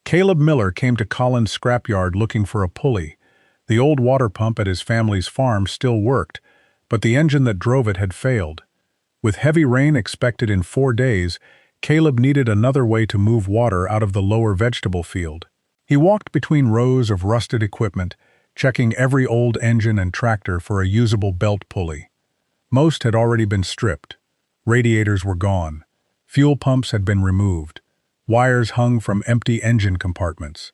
Caleb Miller came to Colin's scrapyard looking for a pulley. The old water pump at his family's farm still worked, but the engine that drove it had failed. With heavy rain expected in 4 days, Caleb needed another way to move water out of the lower vegetable field. He walked between rows of rusted equipment, checking every old engine and tractor for a usable belt pulley. Most had already been stripped. Radiators were gone. Fuel pumps had been removed. Wires hung from empty engine compartments.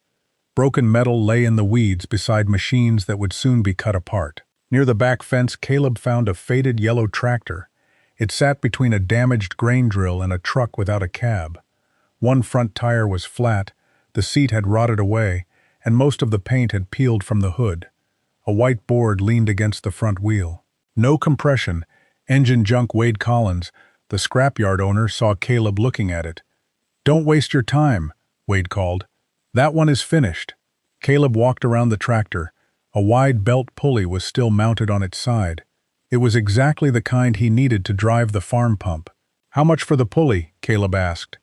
Broken metal lay in the weeds beside machines that would soon be cut apart. Near the back fence, Caleb found a faded yellow tractor. It sat between a damaged grain drill and a truck without a cab. One front tire was flat, the seat had rotted away, and most of the paint had peeled from the hood. A white board leaned against the front wheel. No compression. Engine junk. Wade Collins, the scrapyard owner, saw Caleb looking at it. "Don't waste your time," Wade called. "That one is finished." Caleb walked around the tractor. A wide belt pulley was still mounted on its side. It was exactly the kind he needed to drive the farm pump. "How much for the pulley?" Caleb asked.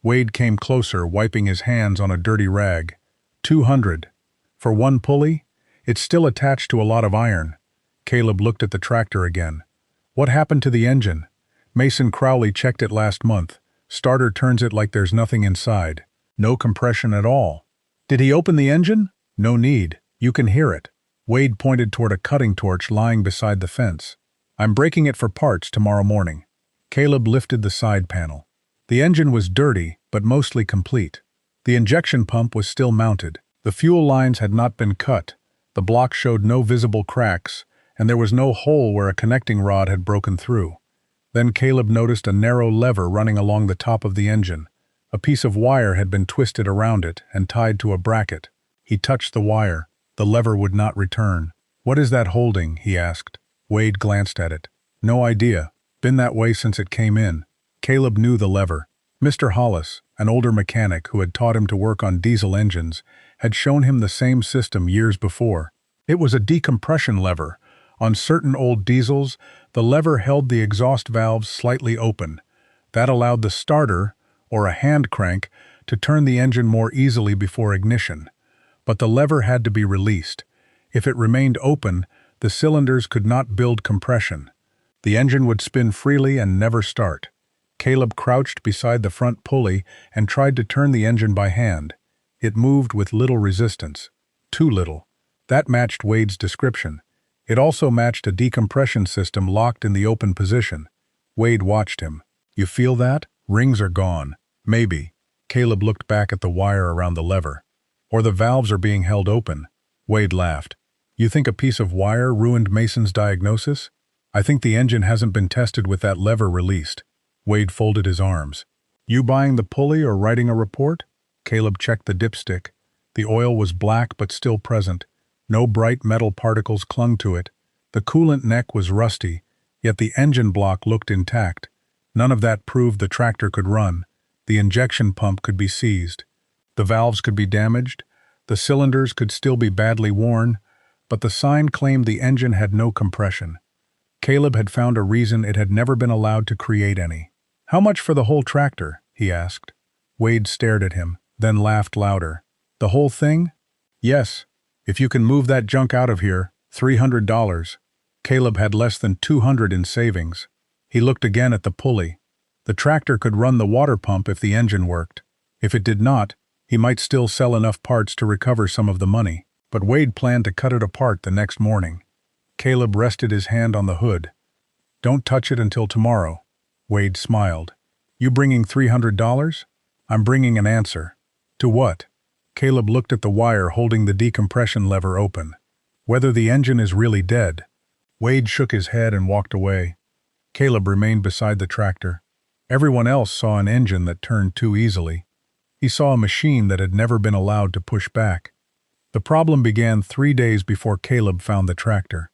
Wade came closer, wiping his hands on a dirty rag. "200. For one pulley? It's still attached to a lot of iron." Caleb looked at the tractor again. "What happened to the engine?" "Mason Crowley checked it last month. Starter turns it like there's nothing inside. No compression at all." "Did he open the engine?" "No need. You can hear it." Wade pointed toward a cutting torch lying beside the fence. "I'm breaking it for parts tomorrow morning." Caleb lifted the side panel. The engine was dirty, but mostly complete. The injection pump was still mounted. The fuel lines had not been cut. The block showed no visible cracks, and there was no hole where a connecting rod had broken through. Then Caleb noticed a narrow lever running along the top of the engine. A piece of wire had been twisted around it and tied to a bracket. He touched the wire. The lever would not return. "What is that holding?" he asked. Wade glanced at it. "No idea. Been that way since it came in." Caleb knew the lever. Mr. Hollis, an older mechanic who had taught him to work on diesel engines, had shown him the same system years before. It was a decompression lever. On certain old diesels, the lever held the exhaust valves slightly open. That allowed the starter, or a hand crank, to turn the engine more easily before ignition. But the lever had to be released. If it remained open, the cylinders could not build compression. The engine would spin freely and never start. Caleb crouched beside the front pulley and tried to turn the engine by hand. It moved with little resistance. Too little. That matched Wade's description. It also matched a decompression system locked in the open position. Wade watched him. "You feel that? Rings are gone." "Maybe." Caleb looked back at the wire around the lever. "Or the valves are being held open." Wade laughed. "You think a piece of wire ruined Mason's diagnosis?" "I think the engine hasn't been tested with that lever released." Wade folded his arms. "You buying the pulley or writing a report?" Caleb checked the dipstick. The oil was black but still present. No bright metal particles clung to it. The coolant neck was rusty, yet the engine block looked intact. None of that proved the tractor could run. The injection pump could be seized. The valves could be damaged. The cylinders could still be badly worn, but the sign claimed the engine had no compression. Caleb had found a reason it had never been allowed to create any. "How much for the whole tractor?" he asked. Wade stared at him, then laughed louder. "The whole thing?" "Yes. If you can move that junk out of here, $300. Caleb had less than $200 in savings. He looked again at the pulley. The tractor could run the water pump if the engine worked. If it did not, he might still sell enough parts to recover some of the money. But Wade planned to cut it apart the next morning. Caleb rested his hand on the hood. "Don't touch it until tomorrow." Wade smiled. "You bringing $300? "I'm bringing an answer." "To what?" Caleb looked at the wire holding the decompression lever open. "Whether the engine is really dead." Wade shook his head and walked away. Caleb remained beside the tractor. Everyone else saw an engine that turned too easily. He saw a machine that had never been allowed to push back. The problem began 3 days before Caleb found the tractor.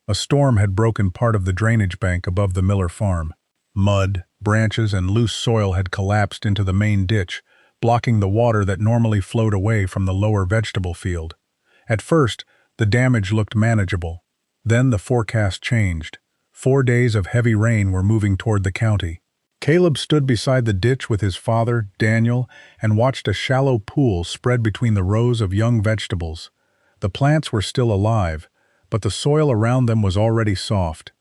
A storm had broken part of the drainage bank above the Miller farm. Mud, branches, and loose soil had collapsed into the main ditch, blocking the water that normally flowed away from the lower vegetable field. At first, the damage looked manageable. Then the forecast changed. 4 days of heavy rain were moving toward the county. Caleb stood beside the ditch with his father, Daniel, and watched a shallow pool spread between the rows of young vegetables. The plants were still alive, but the soil around them was already soft.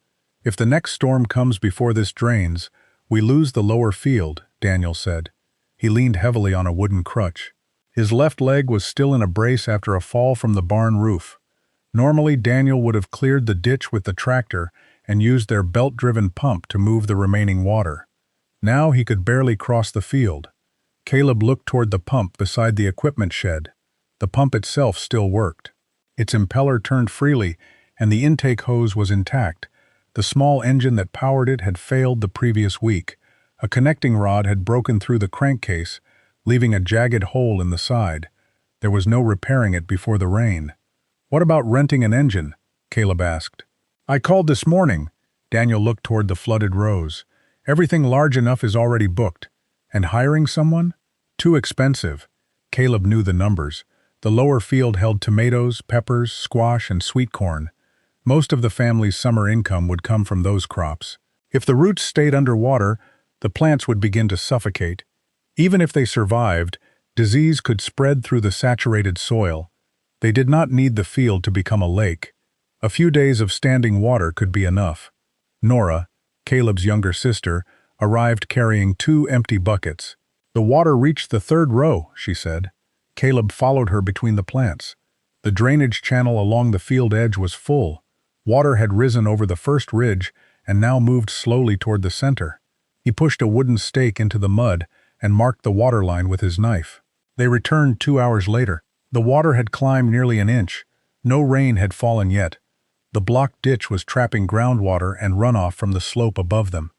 "If the next storm comes before this drains, we lose the lower field," Daniel said. He leaned heavily on a wooden crutch. His left leg was still in a brace after a fall from the barn roof. Normally, Daniel would have cleared the ditch with the tractor and used their belt-driven pump to move the remaining water. Now he could barely cross the field. Caleb looked toward the pump beside the equipment shed. The pump itself still worked. Its impeller turned freely, and the intake hose was intact. The small engine that powered it had failed the previous week. A connecting rod had broken through the crankcase, leaving a jagged hole in the side. There was no repairing it before the rain. "What about renting an engine?" Caleb asked. "I called this morning." Daniel looked toward the flooded rows. "Everything large enough is already booked. And hiring someone? Too expensive." Caleb knew the numbers. The lower field held tomatoes, peppers, squash, and sweet corn. Most of the family's summer income would come from those crops. If the roots stayed underwater, the plants would begin to suffocate. Even if they survived, disease could spread through the saturated soil. They did not need the field to become a lake. A few days of standing water could be enough. Nora, Caleb's younger sister, arrived carrying 2 empty buckets. "The water reached the 3rd row," she said. Caleb followed her between the plants. The drainage channel along the field edge was full. Water had risen over the first ridge and now moved slowly toward the center. He pushed a wooden stake into the mud and marked the water line with his knife. They returned 2 hours later. The water had climbed nearly an inch. No rain had fallen yet. The blocked ditch was trapping groundwater and runoff from the slope above them.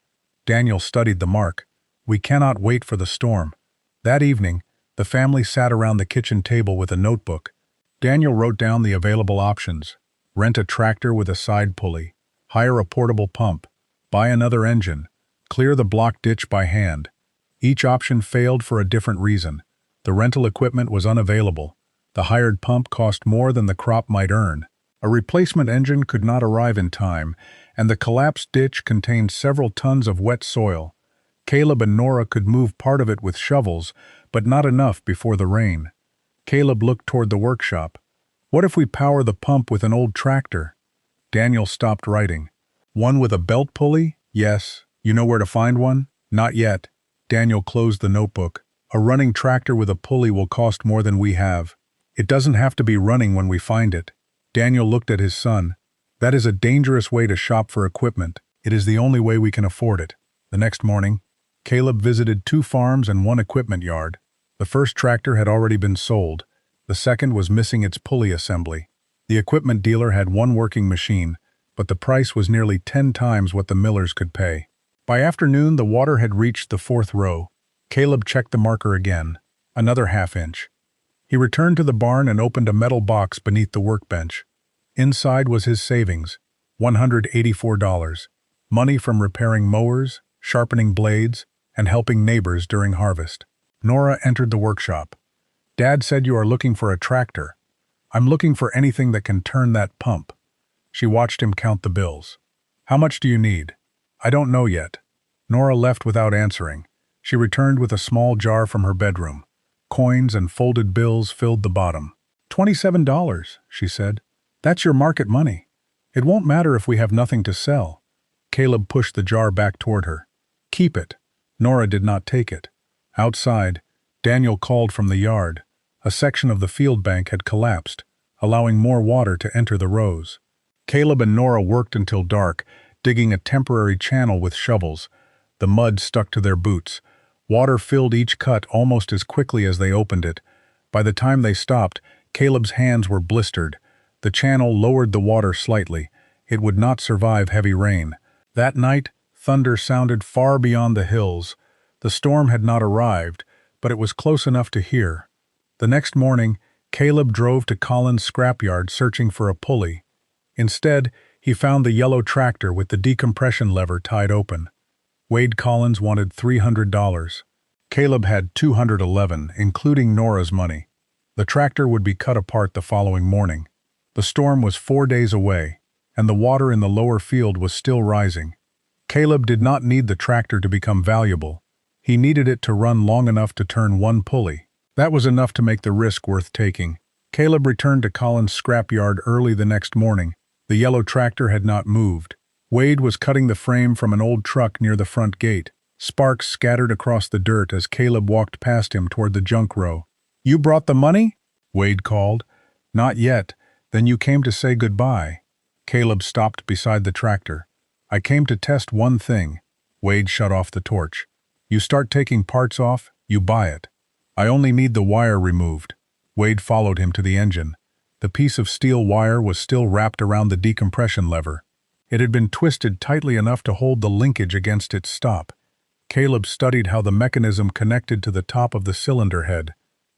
Daniel studied the mark. "We cannot wait for the storm." That evening, the family sat around the kitchen table with a notebook. Daniel wrote down the available options: rent a tractor with a side pulley, hire a portable pump, buy another engine, clear the blocked ditch by hand. Each option failed for a different reason. The rental equipment was unavailable. The hired pump cost more than the crop might earn. A replacement engine could not arrive in time, and the collapsed ditch contained several tons of wet soil. Caleb and Nora could move part of it with shovels, but not enough before the rain. Caleb looked toward the workshop. "What if we power the pump with an old tractor?" Daniel stopped writing. "One with a belt pulley? Yes. You know where to find one?" "Not yet." Daniel closed the notebook. "A running tractor with a pulley will cost more than we have. It doesn't have to be running when we find it." Daniel looked at his son. "That is a dangerous way to shop for equipment. It is the only way we can afford it." The next morning, Caleb visited 2 farms and 1 equipment yard. The first tractor had already been sold. The second was missing its pulley assembly. The equipment dealer had 1 working machine, but the price was nearly 10 times what the millers could pay. By afternoon, the water had reached the 4th row. Caleb checked the marker again. Another ½ inch. He returned to the barn and opened a metal box beneath the workbench. Inside was his savings, $184, money from repairing mowers, sharpening blades, and helping neighbors during harvest. Nora entered the workshop. "Dad said you are looking for a tractor." "I'm looking for anything that can turn that pump." She watched him count the bills. "How much do you need?" "I don't know yet." Nora left without answering. She returned with a small jar from her bedroom. Coins and folded bills filled the bottom. $27, she said. "That's your market money. It won't matter if we have nothing to sell." Caleb pushed the jar back toward her. "Keep it." Nora did not take it. Outside, Daniel called from the yard. A section of the field bank had collapsed, allowing more water to enter the rows. Caleb and Nora worked until dark, digging a temporary channel with shovels. The mud stuck to their boots. Water filled each cut almost as quickly as they opened it. By the time they stopped, Caleb's hands were blistered. The channel lowered the water slightly. It would not survive heavy rain. That night, thunder sounded far beyond the hills. The storm had not arrived, but it was close enough to hear. The next morning, Caleb drove to Colin's scrapyard searching for a pulley. Instead, he found the yellow tractor with the decompression lever tied open. Wade Collins wanted $300. Caleb had $211, including Nora's money. The tractor would be cut apart the following morning. The storm was 4 days away, and the water in the lower field was still rising. Caleb did not need the tractor to become valuable. He needed it to run long enough to turn one pulley. That was enough to make the risk worth taking. Caleb returned to Colin's scrapyard early the next morning. The yellow tractor had not moved. Wade was cutting the frame from an old truck near the front gate. Sparks scattered across the dirt as Caleb walked past him toward the junk row. "You brought the money?" Wade called. "Not yet. Then you came to say goodbye." Caleb stopped beside the tractor. "I came to test one thing." Wade shut off the torch. "You start taking parts off, you buy it. I only need the wire removed." Wade followed him to the engine. The piece of steel wire was still wrapped around the decompression lever. It had been twisted tightly enough to hold the linkage against its stop. Caleb studied how the mechanism connected to the top of the cylinder head.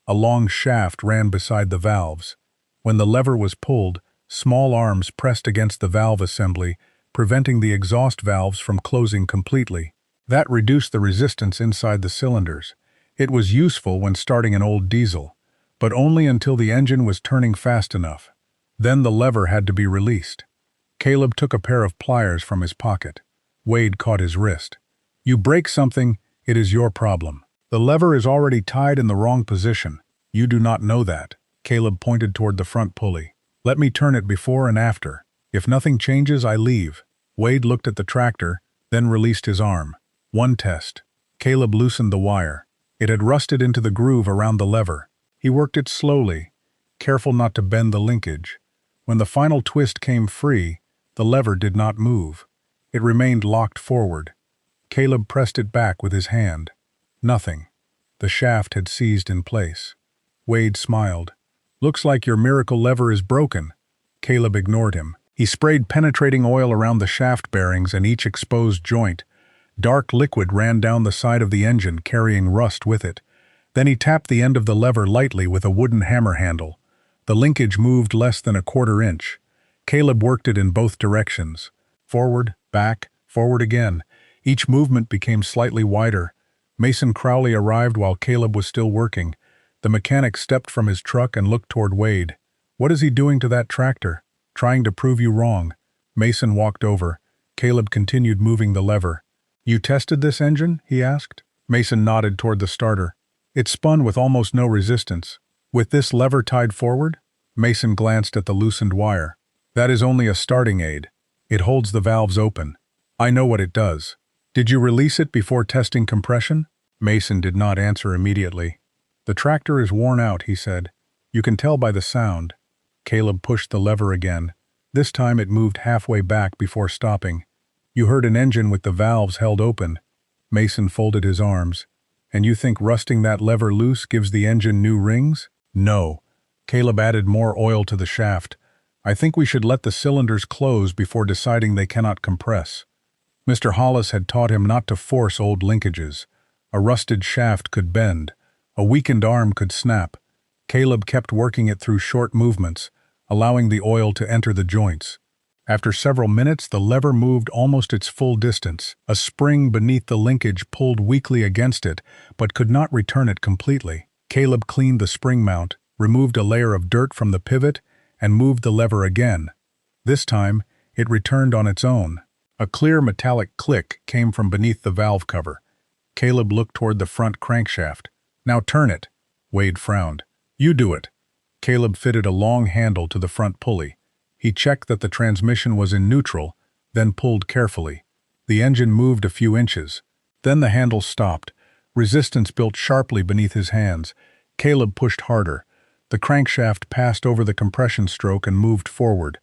A long shaft ran beside the valves. When the lever was pulled, small arms pressed against the valve assembly, preventing the exhaust valves from closing completely. That reduced the resistance inside the cylinders. It was useful when starting an old diesel, but only until the engine was turning fast enough. Then the lever had to be released. Caleb took a pair of pliers from his pocket. Wade caught his wrist. "You break something, it is your problem. The lever is already tied in the wrong position. You do not know that." Caleb pointed toward the front pulley. "Let me turn it before and after. If nothing changes, I leave." Wade looked at the tractor, then released his arm. One test. Caleb loosened the wire. It had rusted into the groove around the lever. He worked it slowly, careful not to bend the linkage. When the final twist came free, the lever did not move. It remained locked forward. Caleb pressed it back with his hand. Nothing. The shaft had seized in place. Wade smiled. "Looks like your miracle lever is broken." Caleb ignored him. He sprayed penetrating oil around the shaft bearings and each exposed joint. Dark liquid ran down the side of the engine, carrying rust with it. Then he tapped the end of the lever lightly with a wooden hammer handle. The linkage moved less than a quarter inch. Caleb worked it in both directions. Forward, back, forward again. Each movement became slightly wider. Mason Crowley arrived while Caleb was still working. The mechanic stepped from his truck and looked toward Wade. "What is he doing to that tractor?" "Trying to prove you wrong." Mason walked over. Caleb continued moving the lever. "You tested this engine?" he asked. Mason nodded toward the starter. "It spun with almost no resistance." "With this lever tied forward?" Mason glanced at the loosened wire. "That is only a starting aid. It holds the valves open. I know what it does." "Did you release it before testing compression?" Mason did not answer immediately. "The tractor is worn out," he said. "You can tell by the sound." Caleb pushed the lever again. This time it moved halfway back before stopping. "You heard an engine with the valves held open." Mason folded his arms. "And you think rusting that lever loose gives the engine new rings?" "No." Caleb added more oil to the shaft. "I think we should let the cylinders close before deciding they cannot compress." Mr. Hollis had taught him not to force old linkages. A rusted shaft could bend. A weakened arm could snap. Caleb kept working it through short movements, allowing the oil to enter the joints. After several minutes, the lever moved almost its full distance. A spring beneath the linkage pulled weakly against it, but could not return it completely. Caleb cleaned the spring mount, removed a layer of dirt from the pivot, and moved the lever again. This time, it returned on its own. A clear metallic click came from beneath the valve cover. Caleb looked toward the front crankshaft. "Now turn it." Wade frowned. "You do it." Caleb fitted a long handle to the front pulley. He checked that the transmission was in neutral, then pulled carefully. The engine moved a few inches. Then the handle stopped. Resistance built sharply beneath his hands. Caleb pushed harder. The crankshaft passed over the compression stroke and moved forward.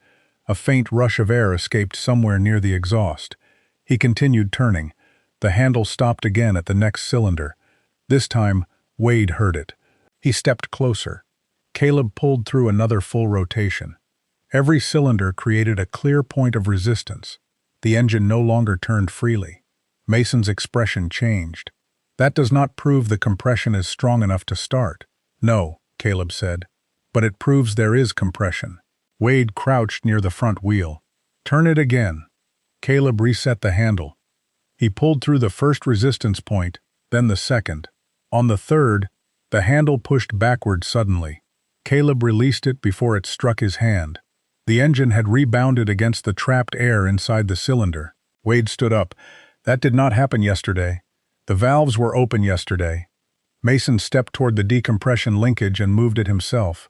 A faint rush of air escaped somewhere near the exhaust. He continued turning. The handle stopped again at the next cylinder. This time, Wade heard it. He stepped closer. Caleb pulled through another full rotation. Every cylinder created a clear point of resistance. The engine no longer turned freely. Mason's expression changed. "That does not prove the compression is strong enough to start." "No," Caleb said, "but it proves there is compression." Wade crouched near the front wheel. "Turn it again." Caleb reset the handle. He pulled through the first resistance point, then the second. On the third, the handle pushed backward suddenly. Caleb released it before it struck his hand. The engine had rebounded against the trapped air inside the cylinder. Wade stood up. That did not happen yesterday. The valves were open yesterday. Mason stepped toward the decompression linkage and moved it himself.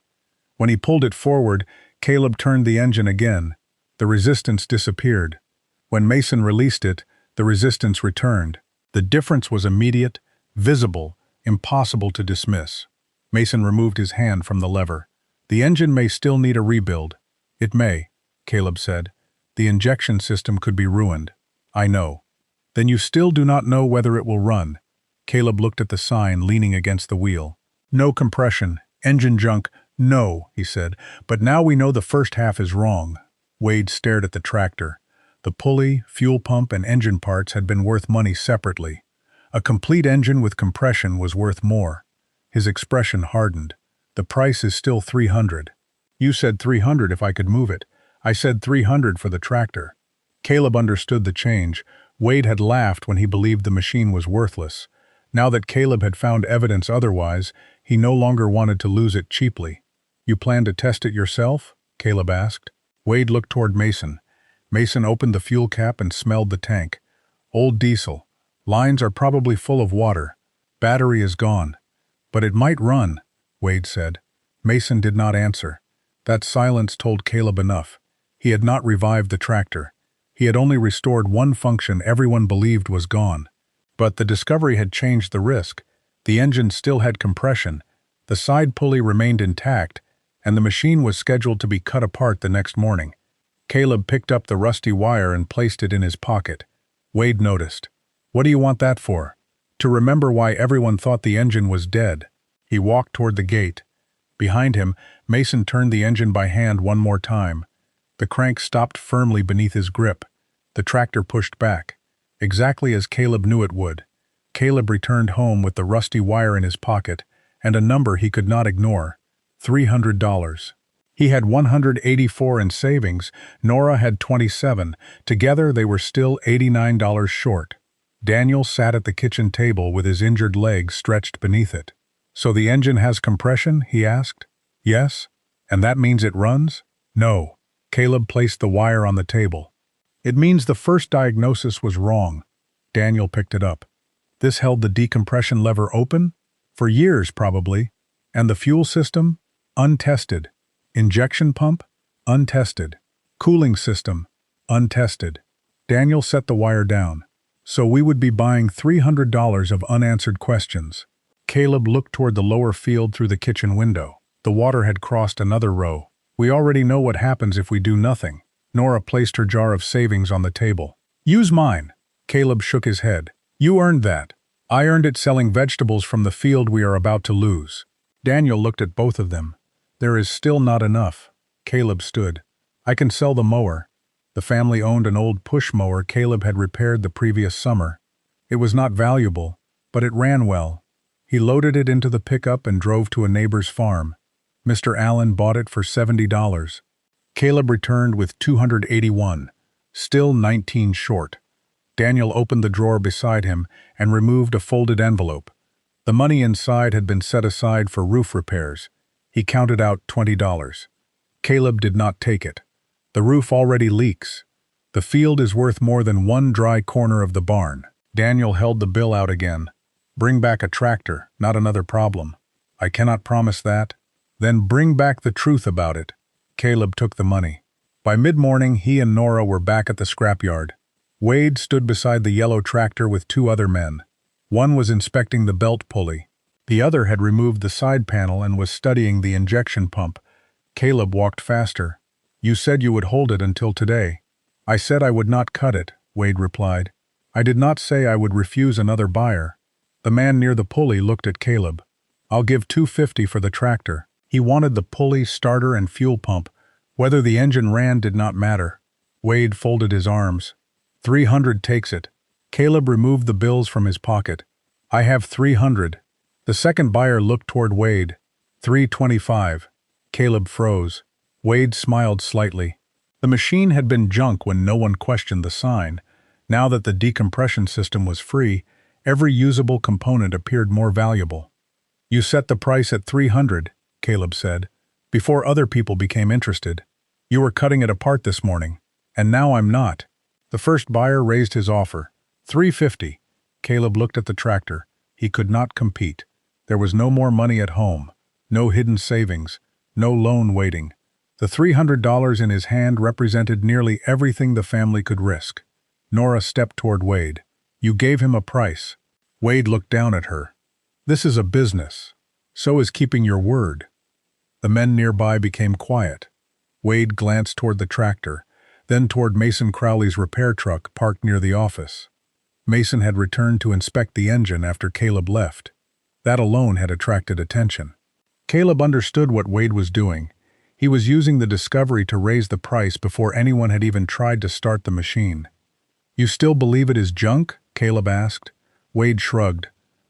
When he pulled it forward, Caleb turned the engine again. The resistance disappeared. When Mason released it, the resistance returned. The difference was immediate, visible, impossible to dismiss. Mason removed his hand from the lever. The engine may still need a rebuild. It may, Caleb said. The injection system could be ruined. I know. Then you still do not know whether it will run. Caleb looked at the sign leaning against the wheel. No compression, engine junk, no, he said. But now we know the first half is wrong. Wade stared at the tractor. The pulley, fuel pump, and engine parts had been worth money separately. A complete engine with compression was worth more. His expression hardened. The price is still $300. You said $300 if I could move it. I said $300 for the tractor. Caleb understood the change. Wade had laughed when he believed the machine was worthless. Now that Caleb had found evidence otherwise, he no longer wanted to lose it cheaply. You plan to test it yourself? Caleb asked. Wade looked toward Mason. Mason opened the fuel cap and smelled the tank. Old diesel. Lines are probably full of water. Battery is gone. But it might run, Wade said. Mason did not answer. That silence told Caleb enough. He had not revived the tractor. He had only restored one function everyone believed was gone. But the discovery had changed the risk. The engine still had compression, the side pulley remained intact, and the machine was scheduled to be cut apart the next morning. Caleb picked up the rusty wire and placed it in his pocket. Wade noticed. What do you want that for? To remember why everyone thought the engine was dead. He walked toward the gate. Behind him, Mason turned the engine by hand one more time. The crank stopped firmly beneath his grip. The tractor pushed back, exactly as Caleb knew it would. Caleb returned home with the rusty wire in his pocket and a number he could not ignore, $300. He had $184 in savings, Nora had $27. Together they were still $89 short. Daniel sat at the kitchen table with his injured leg stretched beneath it. So the engine has compression? He asked. Yes. And that means it runs? No. Caleb placed the wire on the table. It means the first diagnosis was wrong. Daniel picked it up. This held the decompression lever open? For years, probably. And the fuel system? Untested. Injection pump? Untested. Cooling system? Untested. Daniel set the wire down. So we would be buying $300 of unanswered questions. Caleb looked toward the lower field through the kitchen window. The water had crossed another row. We already know what happens if we do nothing. Nora placed her jar of savings on the table. Use mine. Caleb shook his head. You earned that. I earned it selling vegetables from the field we are about to lose. Daniel looked at both of them. There is still not enough. Caleb stood. I can sell the mower. The family owned an old push mower Caleb had repaired the previous summer. It was not valuable, but it ran well. He loaded it into the pickup and drove to a neighbor's farm. Mr. Allen bought it for $70. Caleb returned with $281, still 19 short. Daniel opened the drawer beside him and removed a folded envelope. The money inside had been set aside for roof repairs. He counted out $20. Caleb did not take it. The roof already leaks. The field is worth more than one dry corner of the barn. Daniel held the bill out again. Bring back a tractor, not another problem. I cannot promise that. Then bring back the truth about it. Caleb took the money. By mid-morning, he and Nora were back at the scrapyard. Wade stood beside the yellow tractor with two other men. One was inspecting the belt pulley. The other had removed the side panel and was studying the injection pump. Caleb walked faster. You said you would hold it until today. I said I would not cut it, Wade replied. I did not say I would refuse another buyer. The man near the pulley looked at Caleb. I'll give $250 for the tractor. He wanted the pulley, starter, and fuel pump. Whether the engine ran did not matter. Wade folded his arms. $300 takes it. Caleb removed the bills from his pocket. I have $300. The second buyer looked toward Wade. $325. Caleb froze. Wade smiled slightly. The machine had been junk when no one questioned the sign. Now that the decompression system was free, every usable component appeared more valuable. You set the price at $300, Caleb said, before other people became interested. You were cutting it apart this morning, and now I'm not. The first buyer raised his offer. $350. Caleb looked at the tractor. He could not compete. There was no more money at home, no hidden savings, no loan waiting. The $300 in his hand represented nearly everything the family could risk. Nora stepped toward Wade. You gave him a price. Wade looked down at her. This is a business. So is keeping your word. The men nearby became quiet. Wade glanced toward the tractor, then toward Mason Crowley's repair truck parked near the office. Mason had returned to inspect the engine after Caleb left. That alone had attracted attention. Caleb understood what Wade was doing. He was using the discovery to raise the price before anyone had even tried to start the machine. You still believe it is junk? Caleb asked. Wade shrugged.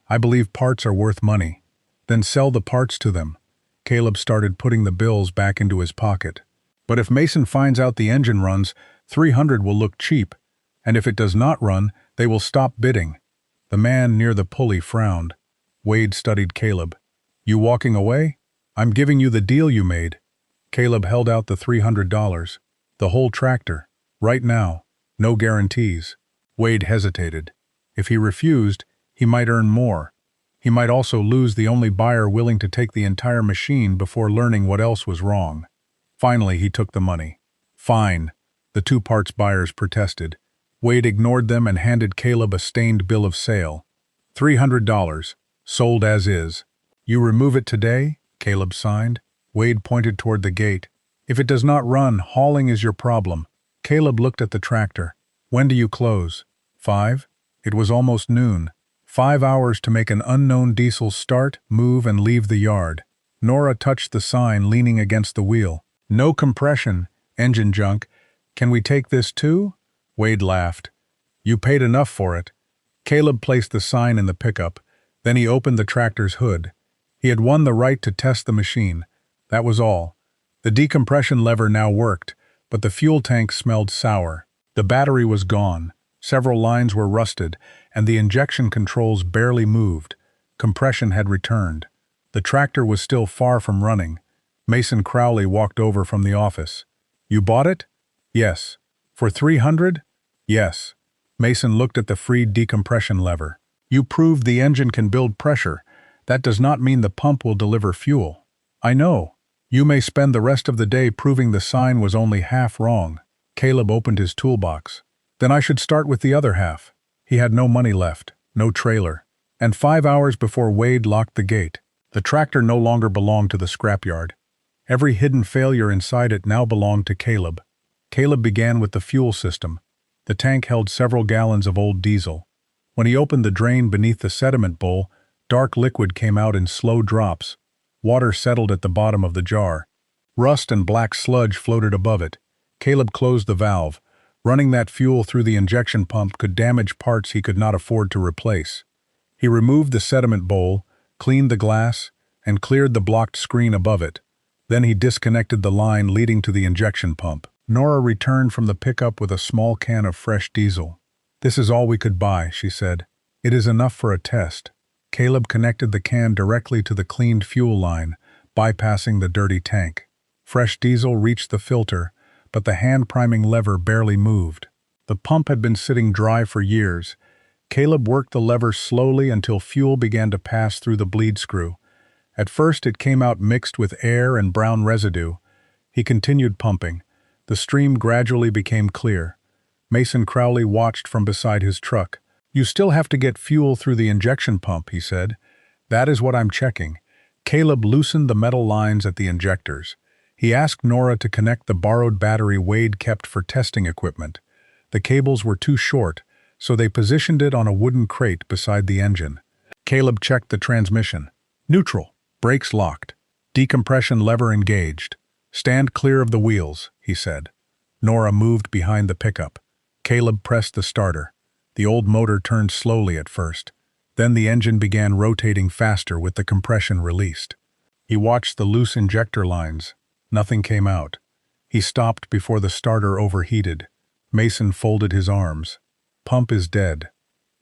I believe parts are worth money. Then sell the parts to them. Caleb started putting the bills back into his pocket. But if Mason finds out the engine runs, $300 will look cheap, and if it does not run, they will stop bidding. The man near the pulley frowned. Wade studied Caleb. You walking away? I'm giving you the deal you made. Caleb held out the $300. The whole tractor. Right now. No guarantees. Wade hesitated. If he refused, he might earn more. He might also lose the only buyer willing to take the entire machine before learning what else was wrong. Finally, he took the money. Fine, the two parts buyers protested. Wade ignored them and handed Caleb a stained bill of sale. $300, sold as is. You remove it today? Caleb signed. Wade pointed toward the gate. If it does not run, hauling is your problem. Caleb looked at the tractor. When do you close? 5? It was almost noon. 5 hours to make an unknown diesel start, move, and leave the yard. Nora touched the sign leaning against the wheel. No compression, engine junk. Can we take this too? Wade laughed. You paid enough for it. Caleb placed the sign in the pickup. Then he opened the tractor's hood. He had won the right to test the machine. That was all. The decompression lever now worked, but the fuel tank smelled sour. The battery was gone. Several lines were rusted, and the injection controls barely moved. Compression had returned. The tractor was still far from running. Mason Crowley walked over from the office. You bought it? Yes. For $300? Yes. Mason looked at the freed decompression lever. You proved the engine can build pressure. That does not mean the pump will deliver fuel. I know. You may spend the rest of the day proving the sign was only half wrong. Caleb opened his toolbox. Then I should start with the other half. He had no money left, no trailer. And 5 hours before Wade locked the gate. The tractor no longer belonged to the scrapyard. Every hidden failure inside it now belonged to Caleb. Caleb began with the fuel system. The tank held several gallons of old diesel. When he opened the drain beneath the sediment bowl, dark liquid came out in slow drops. Water settled at the bottom of the jar. Rust and black sludge floated above it. Caleb closed the valve. Running that fuel through the injection pump could damage parts he could not afford to replace. He removed the sediment bowl, cleaned the glass, and cleared the blocked screen above it. Then he disconnected the line leading to the injection pump. Nora returned from the pickup with a small can of fresh diesel. This is all we could buy, she said. It is enough for a test. Caleb connected the can directly to the cleaned fuel line, bypassing the dirty tank. Fresh diesel reached the filter, but the hand-priming lever barely moved. The pump had been sitting dry for years. Caleb worked the lever slowly until fuel began to pass through the bleed screw. At first it came out mixed with air and brown residue. He continued pumping. The stream gradually became clear. Mason Crowley watched from beside his truck. You still have to get fuel through the injection pump, he said. That is what I'm checking. Caleb loosened the metal lines at the injectors. He asked Nora to connect the borrowed battery Wade kept for testing equipment. The cables were too short, so they positioned it on a wooden crate beside the engine. Caleb checked the transmission. Neutral. Brakes locked. Decompression lever engaged. Stand clear of the wheels, he said. Nora moved behind the pickup. Caleb pressed the starter. The old motor turned slowly at first. Then the engine began rotating faster with the compression released. He watched the loose injector lines. Nothing came out. He stopped before the starter overheated. Mason folded his arms. Pump is dead.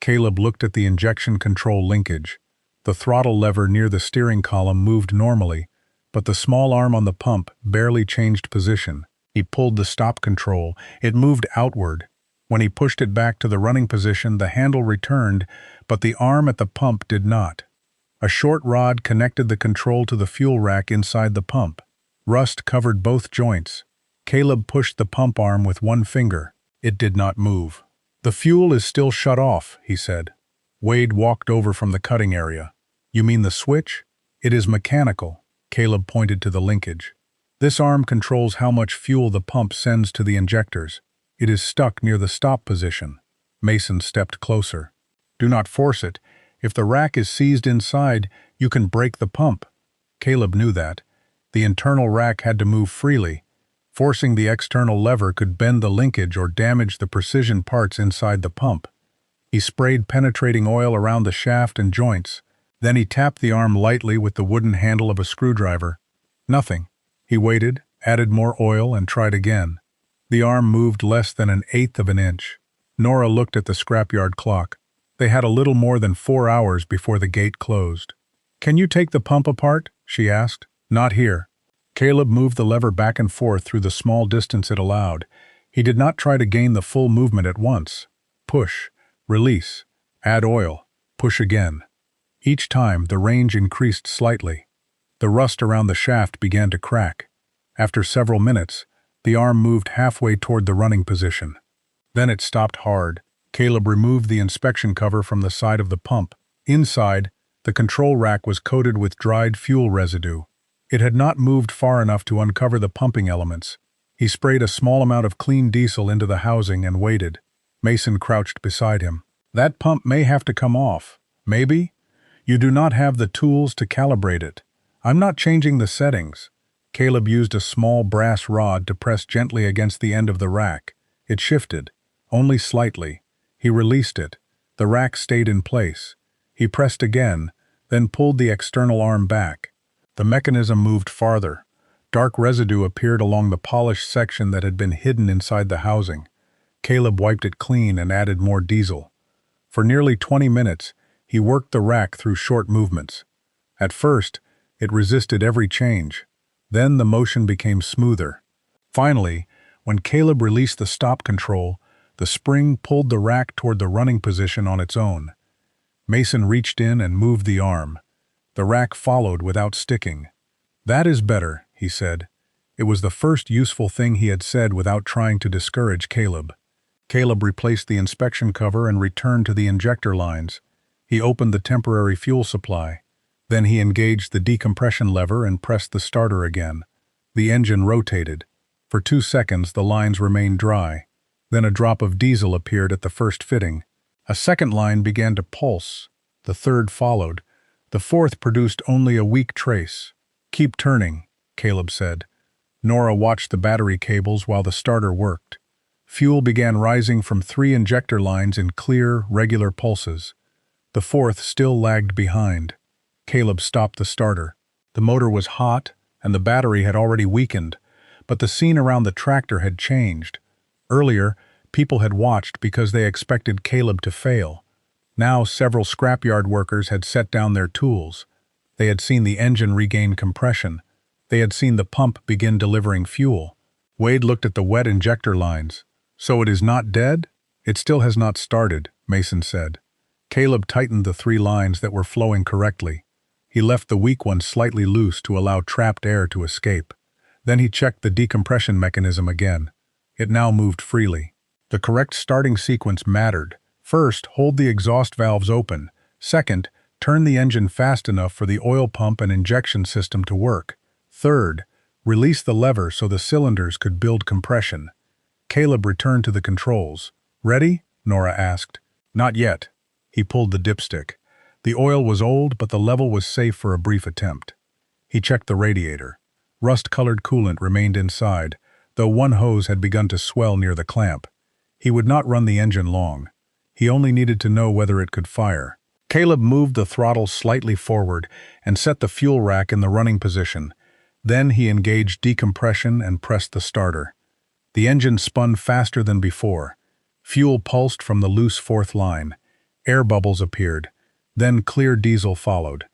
Caleb looked at the injection control linkage. The throttle lever near the steering column moved normally, but the small arm on the pump barely changed position. He pulled the stop control. It moved outward. When he pushed it back to the running position, the handle returned, but the arm at the pump did not. A short rod connected the control to the fuel rack inside the pump. Rust covered both joints. Caleb pushed the pump arm with one finger. It did not move. "The fuel is still shut off," he said. Wade walked over from the cutting area. "You mean the switch?" "It is mechanical." Caleb pointed to the linkage. "This arm controls how much fuel the pump sends to the injectors. It is stuck near the stop position." Mason stepped closer. "Do not force it. If the rack is seized inside, you can break the pump." Caleb knew that. The internal rack had to move freely. Forcing the external lever could bend the linkage or damage the precision parts inside the pump. He sprayed penetrating oil around the shaft and joints. Then he tapped the arm lightly with the wooden handle of a screwdriver. Nothing. He waited, added more oil, and tried again. The arm moved less than 1/8 of an inch. Nora looked at the scrapyard clock. They had a little more than 4 hours before the gate closed. "Can you take the pump apart?" she asked. "Not here." Caleb moved the lever back and forth through the small distance it allowed. He did not try to gain the full movement at once. Push, release, add oil, push again. Each time, the range increased slightly. The rust around the shaft began to crack. After several minutes, the arm moved halfway toward the running position. Then it stopped hard. Caleb removed the inspection cover from the side of the pump. Inside, the control rack was coated with dried fuel residue. It had not moved far enough to uncover the pumping elements. He sprayed a small amount of clean diesel into the housing and waited. Mason crouched beside him. "That pump may have to come off. Maybe? You do not have the tools to calibrate it. I'm not changing the settings." Caleb used a small brass rod to press gently against the end of the rack. It shifted, only slightly. He released it. The rack stayed in place. He pressed again, then pulled the external arm back. The mechanism moved farther. Dark residue appeared along the polished section that had been hidden inside the housing. Caleb wiped it clean and added more diesel. For nearly 20 minutes, he worked the rack through short movements. At first, it resisted every change. Then the motion became smoother. Finally, when Caleb released the stop control, the spring pulled the rack toward the running position on its own. Mason reached in and moved the arm. The rack followed without sticking. "That is better," he said. It was the first useful thing he had said without trying to discourage Caleb. Caleb replaced the inspection cover and returned to the injector lines. He opened the temporary fuel supply. Then he engaged the decompression lever and pressed the starter again. The engine rotated. For 2 seconds the lines remained dry. Then a drop of diesel appeared at the first fitting. A second line began to pulse. The third followed. The fourth produced only a weak trace. "Keep turning," Caleb said. Nora watched the battery cables while the starter worked. Fuel began rising from 3 injector lines in clear, regular pulses. The fourth still lagged behind. Caleb stopped the starter. The motor was hot, and the battery had already weakened, but the scene around the tractor had changed. Earlier, people had watched because they expected Caleb to fail. Now several scrapyard workers had set down their tools. They had seen the engine regain compression. They had seen the pump begin delivering fuel. Wade looked at the wet injector lines. "So it is not dead?" "It still has not started," Mason said. Caleb tightened the 3 lines that were flowing correctly. He left the weak one slightly loose to allow trapped air to escape. Then he checked the decompression mechanism again. It now moved freely. The correct starting sequence mattered. First, hold the exhaust valves open. Second, turn the engine fast enough for the oil pump and injection system to work. Third, release the lever so the cylinders could build compression. Caleb returned to the controls. "Ready?" Nora asked. "Not yet." He pulled the dipstick. The oil was old, but the level was safe for a brief attempt. He checked the radiator. Rust-colored coolant remained inside, though one hose had begun to swell near the clamp. He would not run the engine long. He only needed to know whether it could fire. Caleb moved the throttle slightly forward and set the fuel rack in the running position. Then he engaged decompression and pressed the starter. The engine spun faster than before. Fuel pulsed from the loose fourth line. Air bubbles appeared. Then clear diesel followed.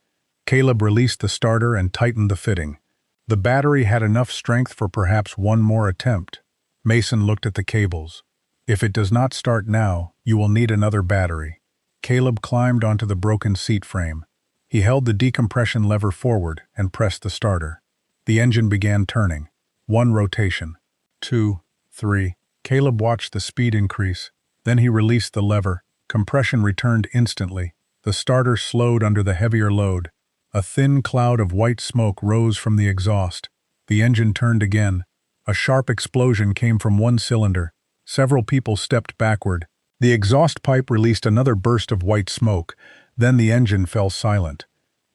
Caleb released the starter and tightened the fitting. The battery had enough strength for perhaps one more attempt. Mason looked at the cables. If it does not start now, you will need another battery. Caleb climbed onto the broken seat frame. He held the decompression lever forward and pressed the starter. The engine began turning. 1 rotation. 2, 3. Caleb watched the speed increase. Then he released the lever. Compression returned instantly. The starter slowed under the heavier load. A thin cloud of white smoke rose from the exhaust. The engine turned again. A sharp explosion came from one cylinder. Several people stepped backward. The exhaust pipe released another burst of white smoke. Then the engine fell silent.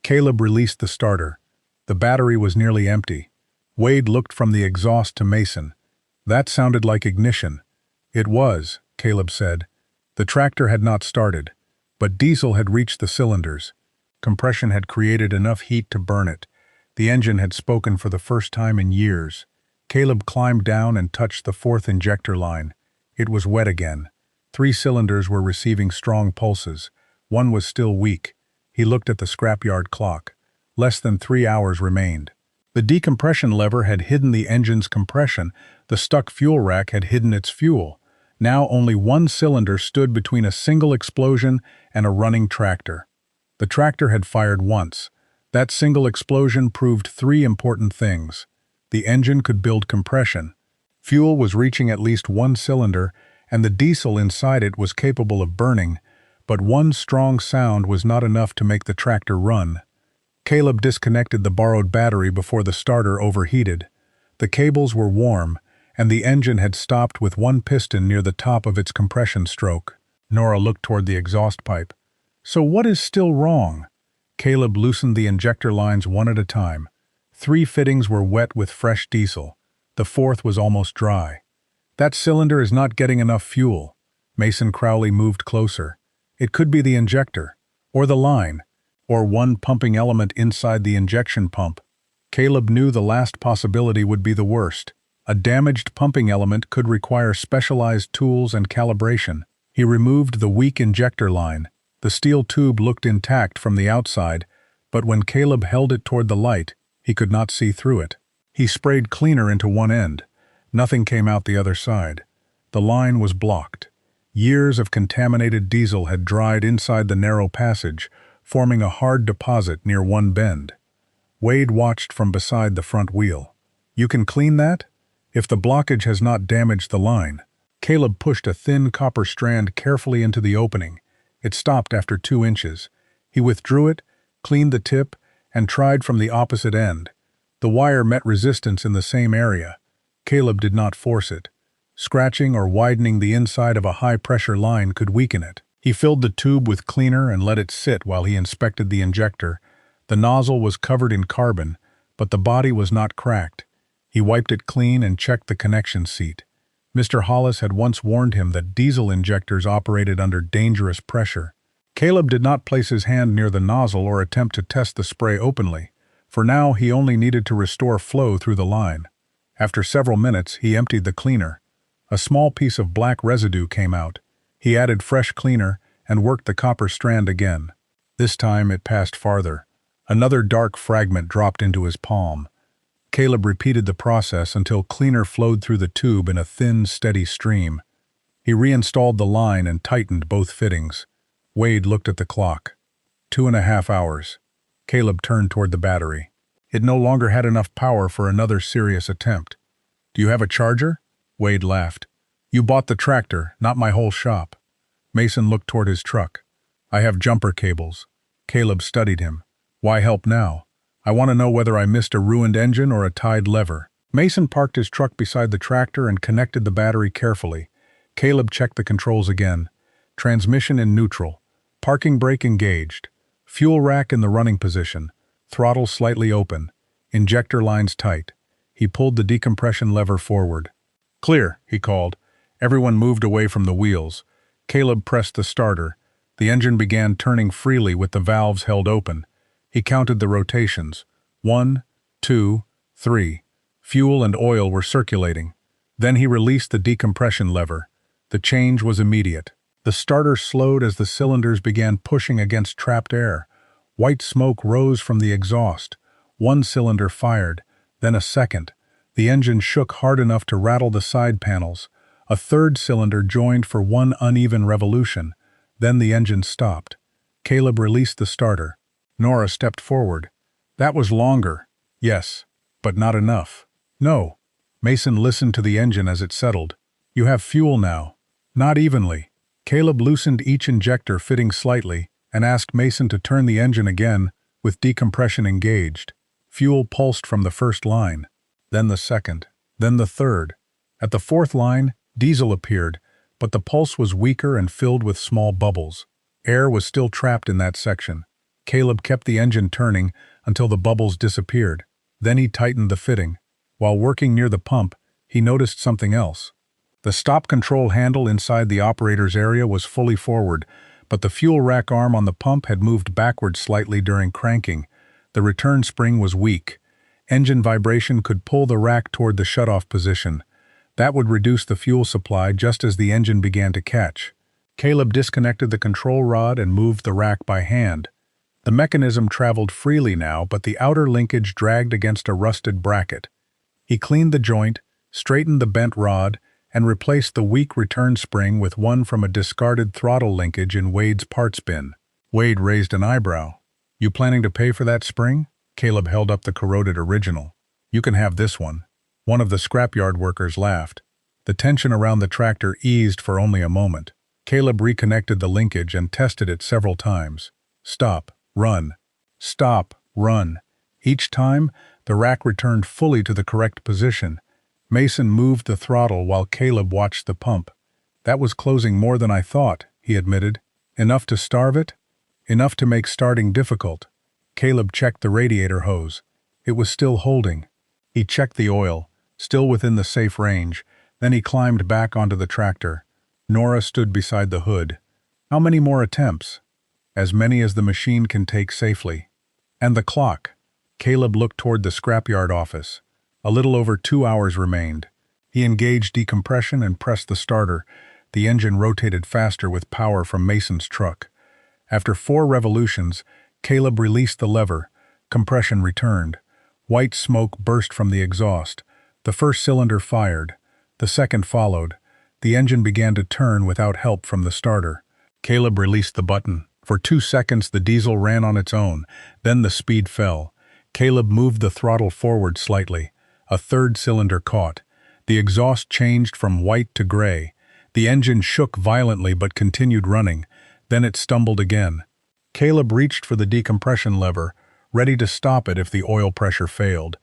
Caleb released the starter. The battery was nearly empty. Wade looked from the exhaust to Mason. That sounded like ignition. It was, Caleb said. The tractor had not started, but diesel had reached the cylinders. Compression had created enough heat to burn it. The engine had spoken for the first time in years. Caleb climbed down and touched the 4th injector line. It was wet again. 3 cylinders were receiving strong pulses. One was still weak. He looked at the scrapyard clock. Less than 3 hours remained. The decompression lever had hidden the engine's compression. The stuck fuel rack had hidden its fuel. Now only 1 cylinder stood between a single explosion and a running tractor. The tractor had fired once. That single explosion proved 3 important things. The engine could build compression. Fuel was reaching at least 1 cylinder, and the diesel inside it was capable of burning, but 1 strong sound was not enough to make the tractor run. Caleb disconnected the borrowed battery before the starter overheated. The cables were warm, and the engine had stopped with 1 piston near the top of its compression stroke. Nora looked toward the exhaust pipe. So what is still wrong? Caleb loosened the injector lines one at a time. 3 fittings were wet with fresh diesel. The 4th was almost dry. That cylinder is not getting enough fuel. Mason Crowley moved closer. It could be the injector, or the line, or 1 pumping element inside the injection pump. Caleb knew the last possibility would be the worst. A damaged pumping element could require specialized tools and calibration. He removed the weak injector line. The steel tube looked intact from the outside, but when Caleb held it toward the light, he could not see through it. He sprayed cleaner into one end. Nothing came out the other side. The line was blocked. Years of contaminated diesel had dried inside the narrow passage, forming a hard deposit near one bend. Wade watched from beside the front wheel. "You can clean that? If the blockage has not damaged the line." Caleb pushed a thin copper strand carefully into the opening. It stopped after 2 inches. He withdrew it, cleaned the tip, and tried from the opposite end. The wire met resistance in the same area. Caleb did not force it. Scratching or widening the inside of a high-pressure line could weaken it. He filled the tube with cleaner and let it sit while he inspected the injector. The nozzle was covered in carbon, but the body was not cracked. He wiped it clean and checked the connection seat. Mr. Hollis had once warned him that diesel injectors operated under dangerous pressure. Caleb did not place his hand near the nozzle or attempt to test the spray openly. For now, he only needed to restore flow through the line. After several minutes, he emptied the cleaner. A small piece of black residue came out. He added fresh cleaner and worked the copper strand again. This time it passed farther. Another dark fragment dropped into his palm. Caleb repeated the process until cleaner flowed through the tube in a thin, steady stream. He reinstalled the line and tightened both fittings. Wade looked at the clock. 2.5 hours. Caleb turned toward the battery. It no longer had enough power for another serious attempt. "Do you have a charger?" Wade laughed. "You bought the tractor, not my whole shop." Mason looked toward his truck. "I have jumper cables." Caleb studied him. "Why help now? I want to know whether I missed a ruined engine or a tied lever." Mason parked his truck beside the tractor and connected the battery carefully. Caleb checked the controls again. Transmission in neutral. Parking brake engaged. Fuel rack in the running position. Throttle slightly open. Injector lines tight. He pulled the decompression lever forward. "Clear," he called. Everyone moved away from the wheels. Caleb pressed the starter. The engine began turning freely with the valves held open. He counted the rotations. 1, 2, 3. Fuel and oil were circulating. Then he released the decompression lever. The change was immediate. The starter slowed as the cylinders began pushing against trapped air. White smoke rose from the exhaust. 1 cylinder fired, then a second. The engine shook hard enough to rattle the side panels. A third cylinder joined for one uneven revolution. Then the engine stopped. Caleb released the starter. Nora stepped forward. That was longer. Yes, but not enough. No. Mason listened to the engine as it settled. You have fuel now. Not evenly. Caleb loosened each injector fitting slightly and asked Mason to turn the engine again with decompression engaged. Fuel pulsed from the first line, then the second, then the third. At the fourth line, diesel appeared, but the pulse was weaker and filled with small bubbles. Air was still trapped in that section. Caleb kept the engine turning until the bubbles disappeared. Then he tightened the fitting. While working near the pump, he noticed something else. The stop control handle inside the operator's area was fully forward, but the fuel rack arm on the pump had moved backward slightly during cranking. The return spring was weak. Engine vibration could pull the rack toward the shutoff position. That would reduce the fuel supply just as the engine began to catch. Caleb disconnected the control rod and moved the rack by hand. The mechanism traveled freely now, but the outer linkage dragged against a rusted bracket. He cleaned the joint, straightened the bent rod, and replaced the weak return spring with one from a discarded throttle linkage in Wade's parts bin. Wade raised an eyebrow. You planning to pay for that spring? Caleb held up the corroded original. You can have this one. One of the scrapyard workers laughed. The tension around the tractor eased for only a moment. Caleb reconnected the linkage and tested it several times. Stop, run. Stop, run. Each time, the rack returned fully to the correct position. Mason moved the throttle while Caleb watched the pump. That was closing more than I thought, he admitted. Enough to starve it? Enough to make starting difficult. Caleb checked the radiator hose. It was still holding. He checked the oil, still within the safe range. Then he climbed back onto the tractor. Nora stood beside the hood. How many more attempts? As many as the machine can take safely. And the clock. Caleb looked toward the scrapyard office. A little over 2 hours remained. He engaged decompression and pressed the starter. The engine rotated faster with power from Mason's truck. After 4 revolutions, Caleb released the lever. Compression returned. White smoke burst from the exhaust. The first cylinder fired. The second followed. The engine began to turn without help from the starter. Caleb released the button. For 2 seconds the diesel ran on its own. Then the speed fell. Caleb moved the throttle forward slightly. A third cylinder caught. The exhaust changed from white to gray. The engine shook violently but continued running. Then it stumbled again. Caleb reached for the decompression lever, ready to stop it if the oil pressure failed.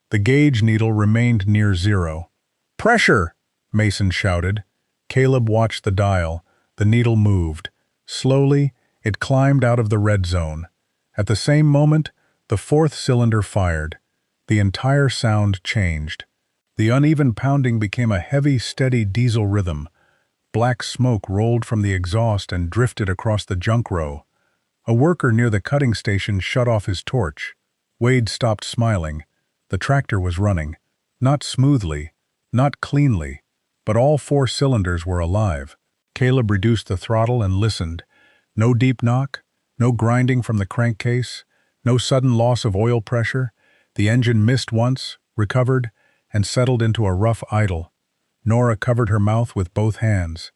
The gauge needle remained near zero. "Pressure!" Mason shouted. Caleb watched the dial. The needle moved. Slowly, it climbed out of the red zone. At the same moment, the fourth cylinder fired. The entire sound changed. The uneven pounding became a heavy, steady diesel rhythm. Black smoke rolled from the exhaust and drifted across the junk row. A worker near the cutting station shut off his torch. Wade stopped smiling. The tractor was running. Not smoothly, not cleanly, but all 4 cylinders were alive. Caleb reduced the throttle and listened. No deep knock, no grinding from the crankcase, no sudden loss of oil pressure. The engine missed once, recovered, and settled into a rough idle. Nora covered her mouth with both hands.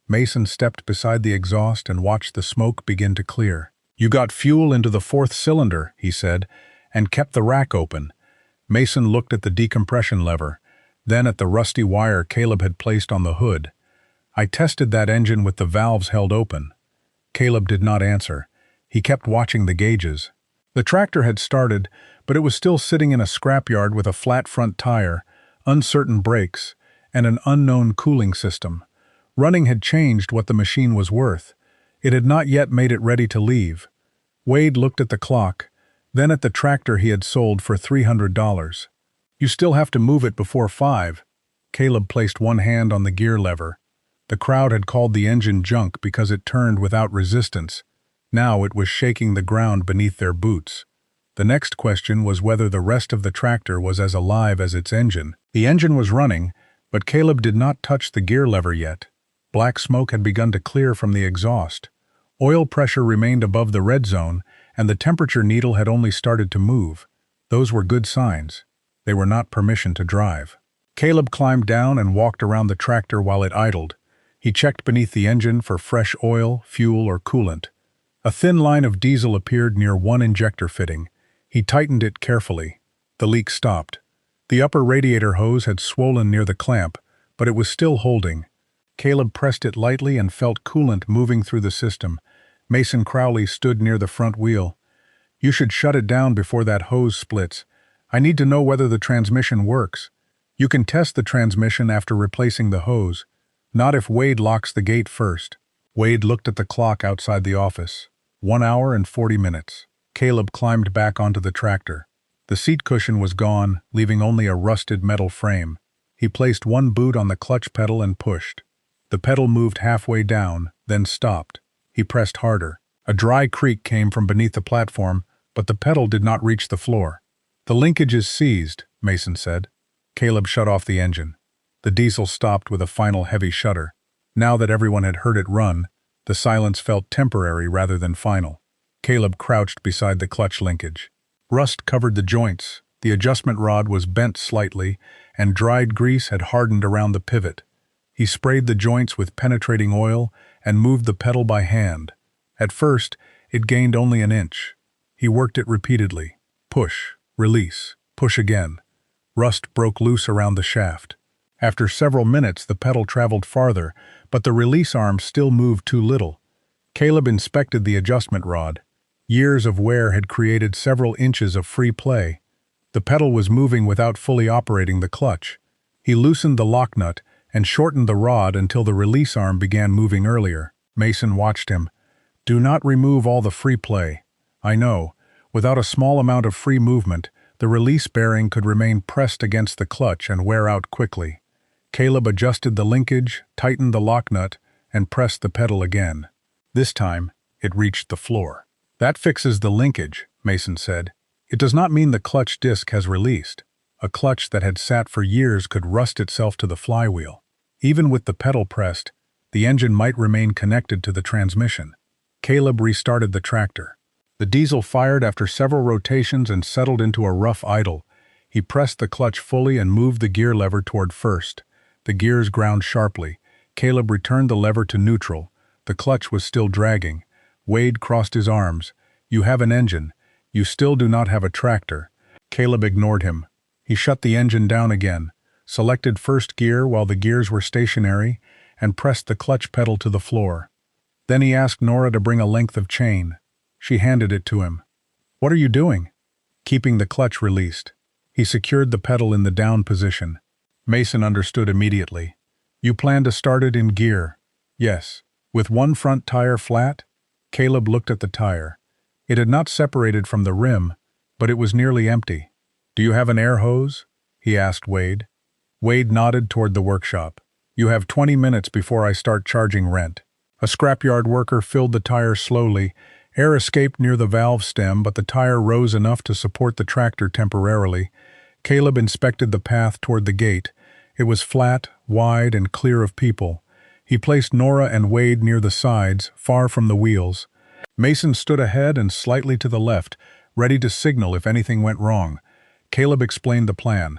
Mason stepped beside the exhaust and watched the smoke begin to clear. "You got fuel into the 4th cylinder," he said, and kept the rack open. Mason looked at the decompression lever, then at the rusty wire Caleb had placed on the hood. "I tested that engine with the valves held open." Caleb did not answer. He kept watching the gauges. The tractor had started, but it was still sitting in a scrapyard with a flat front tire, uncertain brakes, and an unknown cooling system. Running had changed what the machine was worth. It had not yet made it ready to leave. Wade looked at the clock, then at the tractor he had sold for $300. "You still have to move it before 5. Caleb placed one hand on the gear lever. The crowd had called the engine junk because it turned without resistance. Now it was shaking the ground beneath their boots. The next question was whether the rest of the tractor was as alive as its engine. The engine was running, but Caleb did not touch the gear lever yet. Black smoke had begun to clear from the exhaust. Oil pressure remained above the red zone, and the temperature needle had only started to move. Those were good signs. They were not permission to drive. Caleb climbed down and walked around the tractor while it idled. He checked beneath the engine for fresh oil, fuel, or coolant. A thin line of diesel appeared near one injector fitting. He tightened it carefully. The leak stopped. The upper radiator hose had swollen near the clamp, but it was still holding. Caleb pressed it lightly and felt coolant moving through the system. Mason Crowley stood near the front wheel. "You should shut it down before that hose splits. I need to know whether the transmission works. You can test the transmission after replacing the hose. Not if Wade locks the gate first." Wade looked at the clock outside the office. 1 hour and 40 minutes. Caleb climbed back onto the tractor. The seat cushion was gone, leaving only a rusted metal frame. He placed one boot on the clutch pedal and pushed. The pedal moved halfway down, then stopped. He pressed harder. A dry creak came from beneath the platform, but the pedal did not reach the floor. "The linkage is seized," Mason said. Caleb shut off the engine. The diesel stopped with a final heavy shudder. Now that everyone had heard it run, the silence felt temporary rather than final. Caleb crouched beside the clutch linkage. Rust covered the joints, the adjustment rod was bent slightly, and dried grease had hardened around the pivot. He sprayed the joints with penetrating oil and moved the pedal by hand. At first, it gained only an inch. He worked it repeatedly. Push, release, push again. Rust broke loose around the shaft. After several minutes, the pedal traveled farther, but the release arm still moved too little. Caleb inspected the adjustment rod. Years of wear had created several inches of free play. The pedal was moving without fully operating the clutch. He loosened the lock nut and shortened the rod until the release arm began moving earlier. Mason watched him. "Do not remove all the free play. I know, without a small amount of free movement, the release bearing could remain pressed against the clutch and wear out quickly." Caleb adjusted the linkage, tightened the lock nut, and pressed the pedal again. This time, it reached the floor. "That fixes the linkage," Mason said. "It does not mean the clutch disc has released. A clutch that had sat for years could rust itself to the flywheel. Even with the pedal pressed, the engine might remain connected to the transmission." Caleb restarted the tractor. The diesel fired after several rotations and settled into a rough idle. He pressed the clutch fully and moved the gear lever toward first. The gears ground sharply. Caleb returned the lever to neutral. The clutch was still dragging. Wade crossed his arms. "You have an engine. You still do not have a tractor." Caleb ignored him. He shut the engine down again, selected first gear while the gears were stationary, and pressed the clutch pedal to the floor. Then he asked Nora to bring a length of chain. She handed it to him. "What are you doing?" "Keeping the clutch released." He secured the pedal in the down position. Mason understood immediately. "You plan to start it in gear?" "Yes." "With one front tire flat?" Caleb looked at the tire. It had not separated from the rim, but it was nearly empty. "Do you have an air hose?" he asked Wade. Wade nodded toward the workshop. "You have 20 minutes before I start charging rent." A scrapyard worker filled the tire slowly. Air escaped near the valve stem, but the tire rose enough to support the tractor temporarily. Caleb inspected the path toward the gate. It was flat, wide, and clear of people. He placed Nora and Wade near the sides, far from the wheels. Mason stood ahead and slightly to the left, ready to signal if anything went wrong. Caleb explained the plan.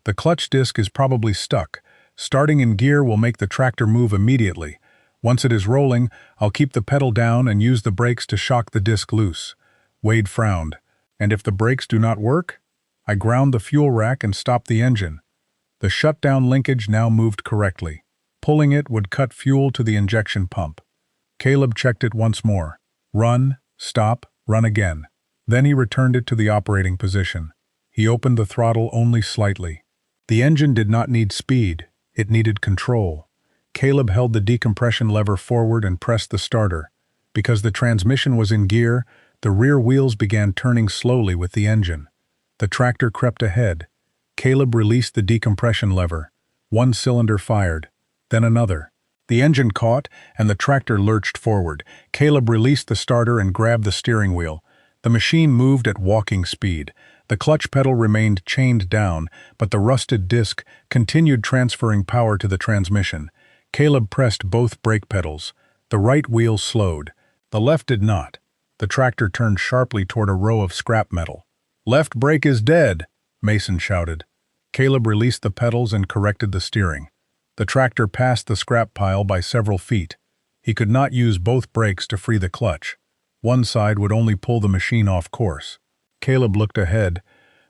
"The clutch disc is probably stuck. Starting in gear will make the tractor move immediately. Once it is rolling, I'll keep the pedal down and use the brakes to shock the disc loose." Wade frowned. "And if the brakes do not work?" "I ground the fuel rack and stopped the engine." The shutdown linkage now moved correctly. Pulling it would cut fuel to the injection pump. Caleb checked it once more. Run, stop, run again. Then he returned it to the operating position. He opened the throttle only slightly. The engine did not need speed, it needed control. Caleb held the decompression lever forward and pressed the starter. Because the transmission was in gear, the rear wheels began turning slowly with the engine. The tractor crept ahead. Caleb released the decompression lever. One cylinder fired, then another. The engine caught, and the tractor lurched forward. Caleb released the starter and grabbed the steering wheel. The machine moved at walking speed. The clutch pedal remained chained down, but the rusted disc continued transferring power to the transmission. Caleb pressed both brake pedals. The right wheel slowed. The left did not. The tractor turned sharply toward a row of scrap metal. "Left brake is dead," Mason shouted. Caleb released the pedals and corrected the steering. The tractor passed the scrap pile by several feet. He could not use both brakes to free the clutch. One side would only pull the machine off course. Caleb looked ahead.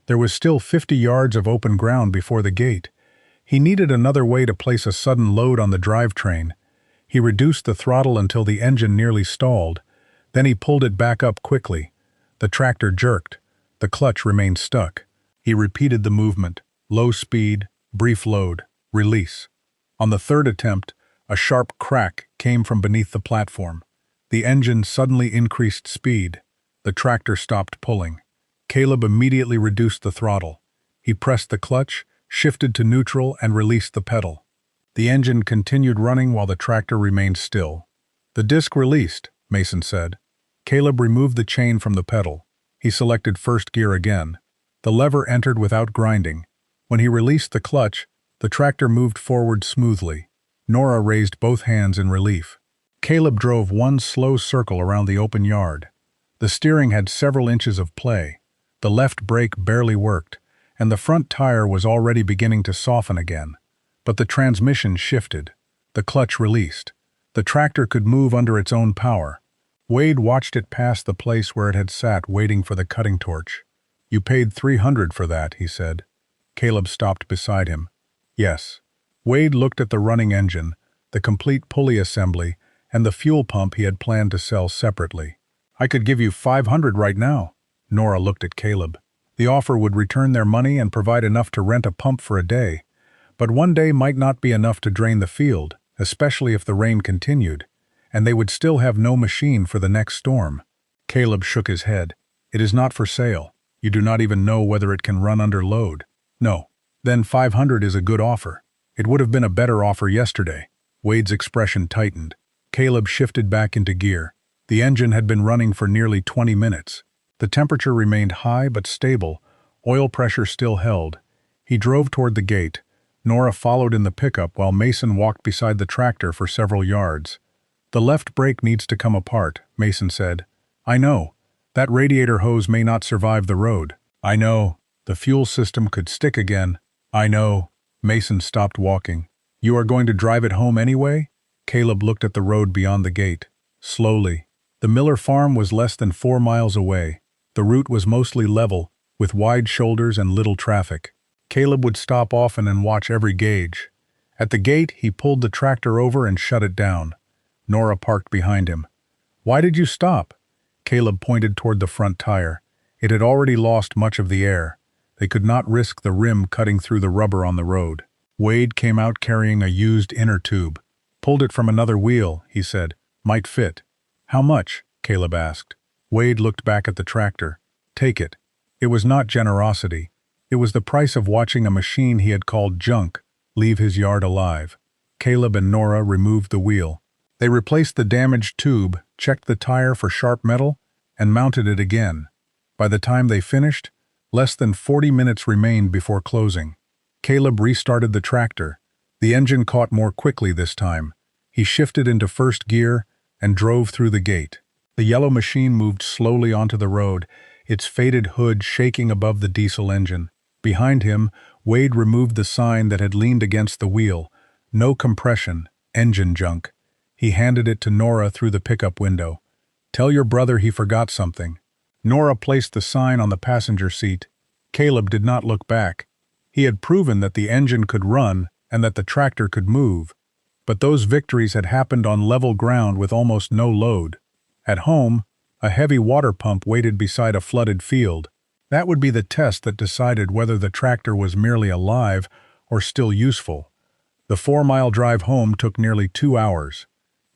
There was still 50 yards of open ground before the gate. He needed another way to place a sudden load on the drivetrain. He reduced the throttle until the engine nearly stalled. Then he pulled it back up quickly. The tractor jerked. The clutch remained stuck. He repeated the movement. Low speed, brief load, release. On the third attempt, a sharp crack came from beneath the platform. The engine suddenly increased speed. The tractor stopped pulling. Caleb immediately reduced the throttle. He pressed the clutch, shifted to neutral, and released the pedal. The engine continued running while the tractor remained still. "The disc released," Mason said. Caleb removed the chain from the pedal. He selected first gear again. The lever entered without grinding. When he released the clutch, the tractor moved forward smoothly. Nora raised both hands in relief. Caleb drove one slow circle around the open yard. The steering had several inches of play. The left brake barely worked, and the front tire was already beginning to soften again. But the transmission shifted. The clutch released. The tractor could move under its own power. Wade watched it pass the place where it had sat waiting for the cutting torch. "You paid $300 for that," he said. Caleb stopped beside him. "Yes." Wade looked at the running engine, the complete pulley assembly, and the fuel pump he had planned to sell separately. "I could give you $500 right now." Nora looked at Caleb. The offer would return their money and provide enough to rent a pump for a day. But one day might not be enough to drain the field, especially if the rain continued, and they would still have no machine for the next storm. Caleb shook his head. "It is not for sale. You do not even know whether it can run under load." "No. Then $500 is a good offer. It would have been a better offer yesterday." Wade's expression tightened. Caleb shifted back into gear. The engine had been running for nearly 20 minutes. The temperature remained high but stable. Oil pressure still held. He drove toward the gate. Nora followed in the pickup while Mason walked beside the tractor for several yards. "The left brake needs to come apart," Mason said. "I know. That radiator hose may not survive the road." "I know. The fuel system could stick again." "I know." Mason stopped walking. "You are going to drive it home anyway?" Caleb looked at the road beyond the gate. Slowly. The Miller farm was less than 4 miles away. The route was mostly level, with wide shoulders and little traffic. Caleb would stop often and watch every gauge. At the gate, he pulled the tractor over and shut it down. Nora parked behind him. "Why did you stop?" Caleb pointed toward the front tire. It had already lost much of the air. They could not risk the rim cutting through the rubber on the road. Wade came out carrying a used inner tube. "Pulled it from another wheel," he said. "Might fit." "How much?" Caleb asked. Wade looked back at the tractor. "Take it." It was not generosity. It was the price of watching a machine he had called junk leave his yard alive. Caleb and Nora removed the wheel. They replaced the damaged tube, checked the tire for sharp metal, and mounted it again. By the time they finished, less than 40 minutes remained before closing. Caleb restarted the tractor. The engine caught more quickly this time. He shifted into first gear and drove through the gate. The yellow machine moved slowly onto the road, its faded hood shaking above the diesel engine. Behind him, Wade removed the sign that had leaned against the wheel. "No compression, engine junk." He handed it to Nora through the pickup window. "Tell your brother he forgot something." Nora placed the sign on the passenger seat. Caleb did not look back. He had proven that the engine could run and that the tractor could move. But those victories had happened on level ground with almost no load. At home, a heavy water pump waited beside a flooded field. That would be the test that decided whether the tractor was merely alive or still useful. The 4-mile drive home took nearly 2 hours.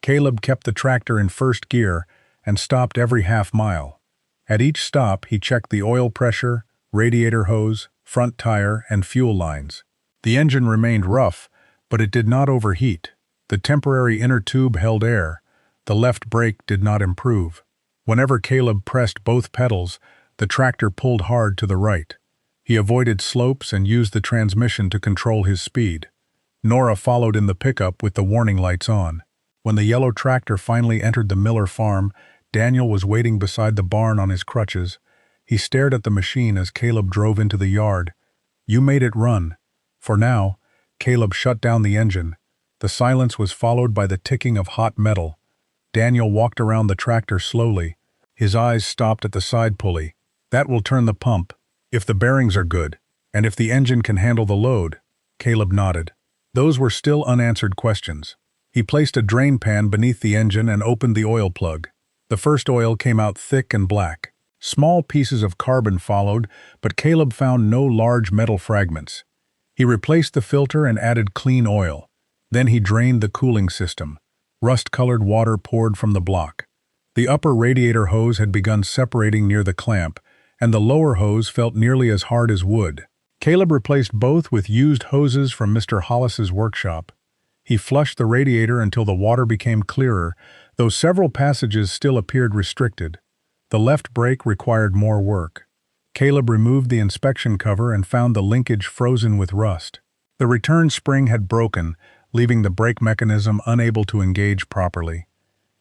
Caleb kept the tractor in first gear and stopped every half-mile. At each stop, he checked the oil pressure, radiator hose, front tire, and fuel lines. The engine remained rough, but it did not overheat. The temporary inner tube held air. The left brake did not improve. Whenever Caleb pressed both pedals, the tractor pulled hard to the right. He avoided slopes and used the transmission to control his speed. Nora followed in the pickup with the warning lights on. When the yellow tractor finally entered the Miller farm, Daniel was waiting beside the barn on his crutches. He stared at the machine as Caleb drove into the yard. You made it run. For now, Caleb shut down the engine. The silence was followed by the ticking of hot metal. Daniel walked around the tractor slowly. His eyes stopped at the side pulley. That will turn the pump, if the bearings are good, and if the engine can handle the load. Caleb nodded. Those were still unanswered questions. He placed a drain pan beneath the engine and opened the oil plug. The first oil came out thick and black. Small pieces of carbon followed, but Caleb found no large metal fragments. He replaced the filter and added clean oil. Then he drained the cooling system. Rust-colored water poured from the block. The upper radiator hose had begun separating near the clamp, and the lower hose felt nearly as hard as wood. Caleb replaced both with used hoses from Mr. Hollis's workshop. He flushed the radiator until the water became clearer, though several passages still appeared restricted. The left brake required more work. Caleb removed the inspection cover and found the linkage frozen with rust. The return spring had broken, leaving the brake mechanism unable to engage properly.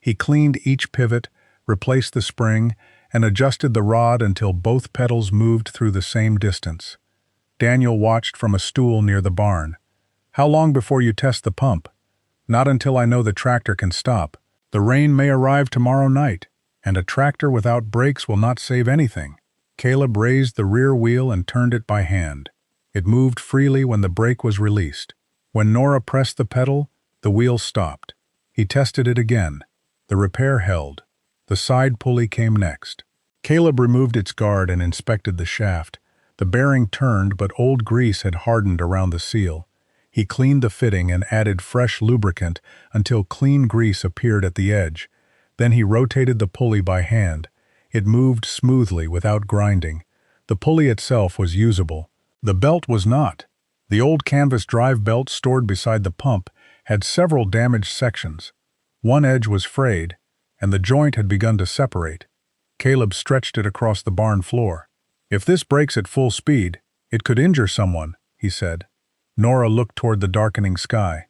He cleaned each pivot, replaced the spring, and adjusted the rod until both pedals moved through the same distance. Daniel watched from a stool near the barn. How long before you test the pump? Not until I know the tractor can stop. The rain may arrive tomorrow night, and a tractor without brakes will not save anything. Caleb raised the rear wheel and turned it by hand. It moved freely when the brake was released. When Nora pressed the pedal, the wheel stopped. He tested it again. The repair held. The side pulley came next. Caleb removed its guard and inspected the shaft. The bearing turned, but old grease had hardened around the seal. He cleaned the fitting and added fresh lubricant until clean grease appeared at the edge. Then he rotated the pulley by hand. It moved smoothly without grinding. The pulley itself was usable. The belt was not. The old canvas drive belt stored beside the pump had several damaged sections. One edge was frayed, and the joint had begun to separate. Caleb stretched it across the barn floor. If this breaks at full speed, it could injure someone, he said. Nora looked toward the darkening sky.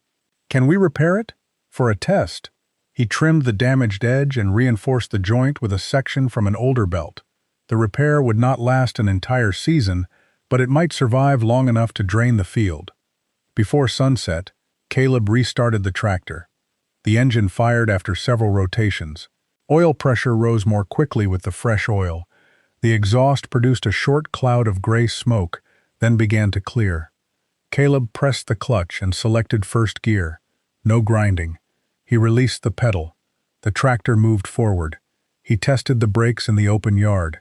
Can we repair it? For a test. He trimmed the damaged edge and reinforced the joint with a section from an older belt. The repair would not last an entire season, but it might survive long enough to drain the field. Before sunset, Caleb restarted the tractor. The engine fired after several rotations. Oil pressure rose more quickly with the fresh oil. The exhaust produced a short cloud of gray smoke, then began to clear. Caleb pressed the clutch and selected first gear. No grinding. He released the pedal. The tractor moved forward. He tested the brakes in the open yard.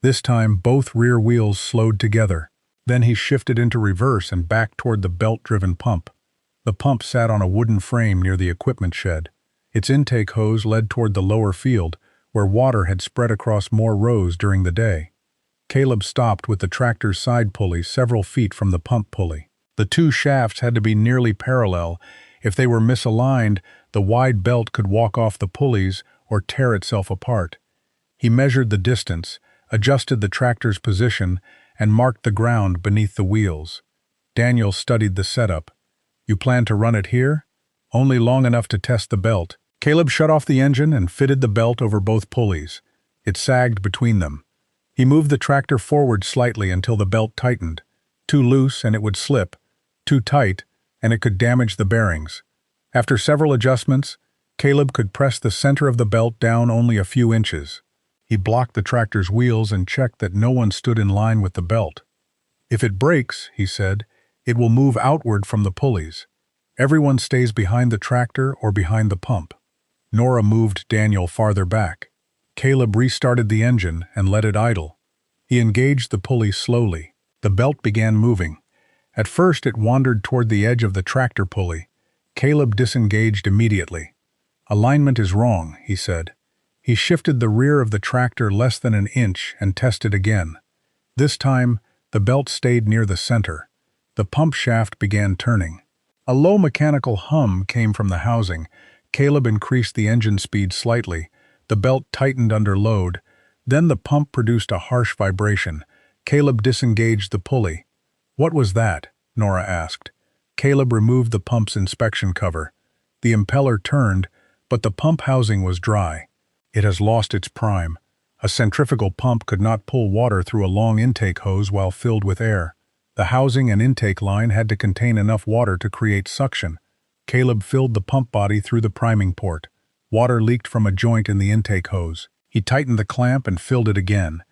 This time, both rear wheels slowed together. Then he shifted into reverse and back toward the belt-driven pump. The pump sat on a wooden frame near the equipment shed. Its intake hose led toward the lower field, where water had spread across more rows during the day. Caleb stopped with the tractor's side pulley several feet from the pump pulley. The two shafts had to be nearly parallel. If they were misaligned, the wide belt could walk off the pulleys or tear itself apart. He measured the distance, adjusted the tractor's position, and marked the ground beneath the wheels. Daniel studied the setup. You plan to run it here? Only long enough to test the belt. Caleb shut off the engine and fitted the belt over both pulleys. It sagged between them. He moved the tractor forward slightly until the belt tightened. Too loose and it would slip. Too tight and it could damage the bearings. After several adjustments, Caleb could press the center of the belt down only a few inches. He blocked the tractor's wheels and checked that no one stood in line with the belt. If it breaks, he said, it will move outward from the pulleys. Everyone stays behind the tractor or behind the pump. Nora moved Daniel farther back. Caleb restarted the engine and let it idle. He engaged the pulley slowly. The belt began moving. At first it wandered toward the edge of the tractor pulley. Caleb disengaged immediately. Alignment is wrong, he said. He shifted the rear of the tractor less than an inch and tested again. This time, the belt stayed near the center. The pump shaft began turning. A low mechanical hum came from the housing. Caleb increased the engine speed slightly. The belt tightened under load. Then the pump produced a harsh vibration. Caleb disengaged the pulley. What was that? Nora asked. Caleb removed the pump's inspection cover. The impeller turned, but the pump housing was dry. It has lost its prime. A centrifugal pump could not pull water through a long intake hose while filled with air. The housing and intake line had to contain enough water to create suction. Caleb filled the pump body through the priming port. Water leaked from a joint in the intake hose. He tightened the clamp and filled it again.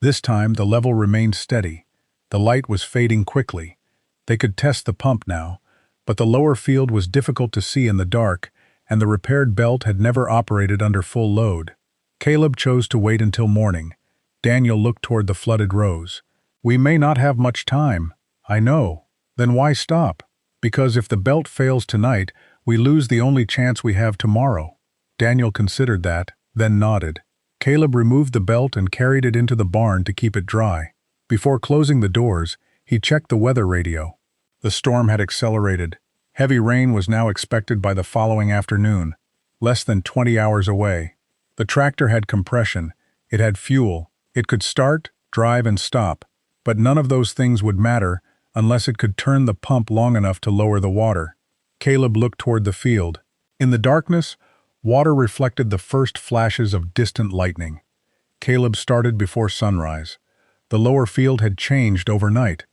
This time, the level remained steady. The light was fading quickly. They could test the pump now, but the lower field was difficult to see in the dark, and the repaired belt had never operated under full load. Caleb chose to wait until morning. Daniel looked toward the flooded rows. "We may not have much time." "I know. Then why stop?" "Because if the belt fails tonight, we lose the only chance we have tomorrow." Daniel considered that, then nodded. Caleb removed the belt and carried it into the barn to keep it dry. Before closing the doors, he checked the weather radio. The storm had accelerated. Heavy rain was now expected by the following afternoon, less than 20 hours away. The tractor had compression, it had fuel, it could start, drive, and stop, but none of those things would matter unless it could turn the pump long enough to lower the water. Caleb looked toward the field. In the darkness, water reflected the first flashes of distant lightning. Caleb started before sunrise. The lower field had changed overnight.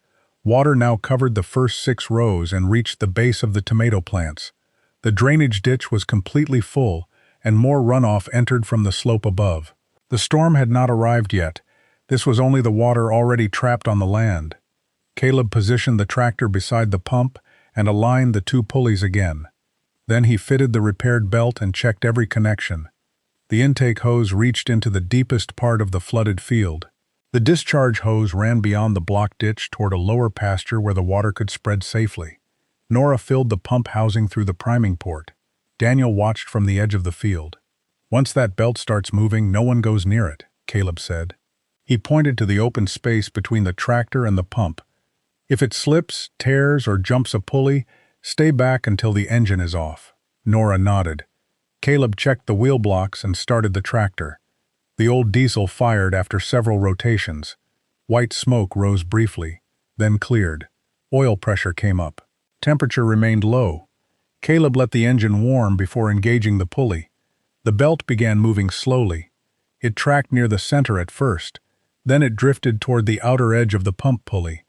Water now covered the first 6 rows and reached the base of the tomato plants. The drainage ditch was completely full, and more runoff entered from the slope above. The storm had not arrived yet. This was only the water already trapped on the land. Caleb positioned the tractor beside the pump and aligned the 2 pulleys again. Then he fitted the repaired belt and checked every connection. The intake hose reached into the deepest part of the flooded field. The discharge hose ran beyond the block ditch toward a lower pasture where the water could spread safely. Nora filled the pump housing through the priming port. Daniel watched from the edge of the field. "Once that belt starts moving, no one goes near it," Caleb said. He pointed to the open space between the tractor and the pump. "If it slips, tears, or jumps a pulley, stay back until the engine is off." Nora nodded. Caleb checked the wheel blocks and started the tractor. The old diesel fired after several rotations. White smoke rose briefly, then cleared. Oil pressure came up. Temperature remained low. Caleb let the engine warm before engaging the pulley. The belt began moving slowly. It tracked near the center at first. Then it drifted toward the outer edge of the pump pulley.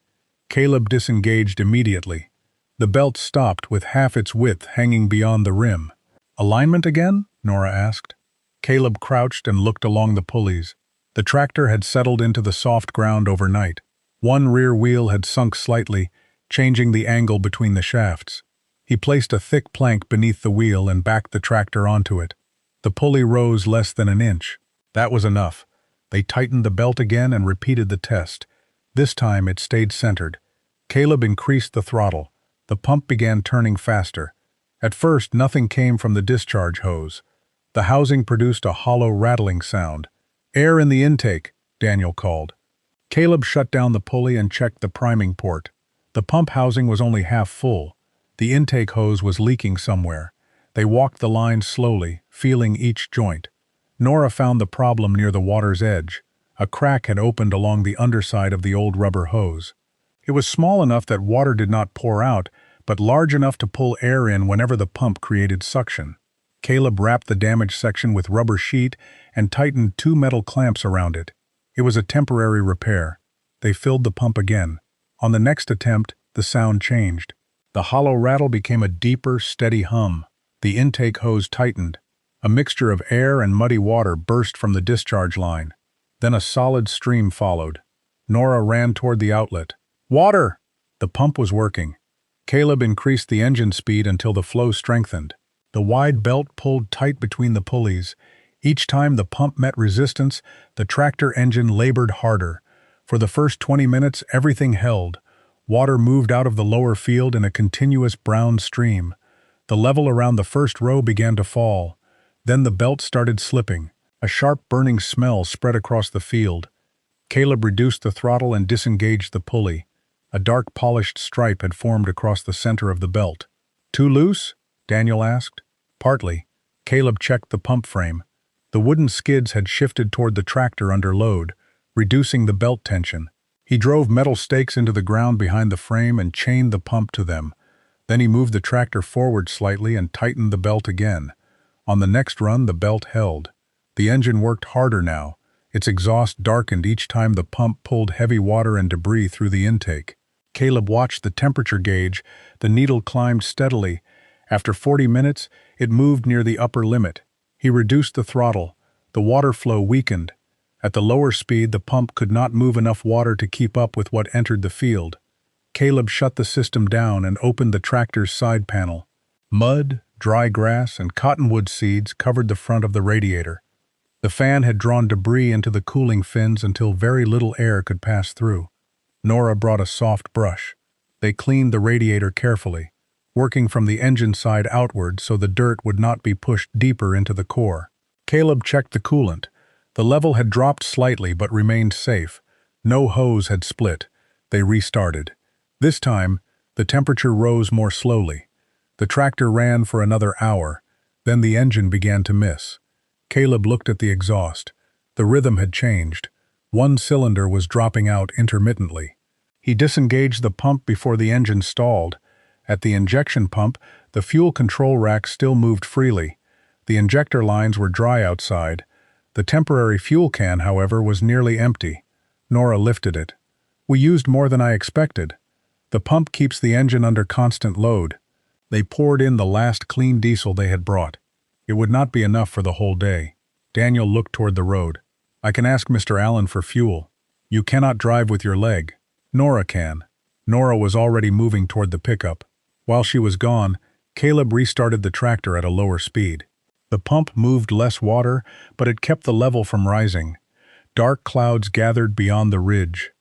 Caleb disengaged immediately. The belt stopped with half its width hanging beyond the rim. "Alignment again?" Nora asked. Caleb crouched and looked along the pulleys. The tractor had settled into the soft ground overnight. One rear wheel had sunk slightly, changing the angle between the shafts. He placed a thick plank beneath the wheel and backed the tractor onto it. The pulley rose less than an inch. That was enough. They tightened the belt again and repeated the test. This time it stayed centered. Caleb increased the throttle. The pump began turning faster. At first, nothing came from the discharge hose. The housing produced a hollow rattling sound. "Air in the intake," Daniel called. Caleb shut down the pulley and checked the priming port. The pump housing was only half full. The intake hose was leaking somewhere. They walked the line slowly, feeling each joint. Nora found the problem near the water's edge. A crack had opened along the underside of the old rubber hose. It was small enough that water did not pour out, but large enough to pull air in whenever the pump created suction. Caleb wrapped the damaged section with rubber sheet and tightened 2 metal clamps around it. It was a temporary repair. They filled the pump again. On the next attempt, the sound changed. The hollow rattle became a deeper, steady hum. The intake hose tightened. A mixture of air and muddy water burst from the discharge line. Then a solid stream followed. Nora ran toward the outlet. "Water!" The pump was working. Caleb increased the engine speed until the flow strengthened. The wide belt pulled tight between the pulleys. Each time the pump met resistance, the tractor engine labored harder. For the first 20 minutes, everything held. Water moved out of the lower field in a continuous brown stream. The level around the first row began to fall. Then the belt started slipping. A sharp burning smell spread across the field. Caleb reduced the throttle and disengaged the pulley. A dark polished stripe had formed across the center of the belt. "Too loose?" Daniel asked. "Partly." Caleb checked the pump frame. The wooden skids had shifted toward the tractor under load, reducing the belt tension. He drove metal stakes into the ground behind the frame and chained the pump to them. Then he moved the tractor forward slightly and tightened the belt again. On the next run, the belt held. The engine worked harder now. Its exhaust darkened each time the pump pulled heavy water and debris through the intake. Caleb watched the temperature gauge. The needle climbed steadily. After 40 minutes, it moved near the upper limit. He reduced the throttle. The water flow weakened. At the lower speed, the pump could not move enough water to keep up with what entered the field. Caleb shut the system down and opened the tractor's side panel. Mud, dry grass, and cottonwood seeds covered the front of the radiator. The fan had drawn debris into the cooling fins until very little air could pass through. Nora brought a soft brush. They cleaned the radiator carefully, working from the engine side outward so the dirt would not be pushed deeper into the core. Caleb checked the coolant. The level had dropped slightly but remained safe. No hose had split. They restarted. This time, the temperature rose more slowly. The tractor ran for another hour. Then the engine began to miss. Caleb looked at the exhaust. The rhythm had changed. One cylinder was dropping out intermittently. He disengaged the pump before the engine stalled. At the injection pump, the fuel control rack still moved freely. The injector lines were dry outside. The temporary fuel can, however, was nearly empty. Nora lifted it. "We used more than I expected. The pump keeps the engine under constant load." They poured in the last clean diesel they had brought. It would not be enough for the whole day. Daniel looked toward the road. "I can ask Mr. Allen for fuel." "You cannot drive with your leg." "Nora can." Nora was already moving toward the pickup. While she was gone, Caleb restarted the tractor at a lower speed. The pump moved less water, but it kept the level from rising. Dark clouds gathered beyond the ridge.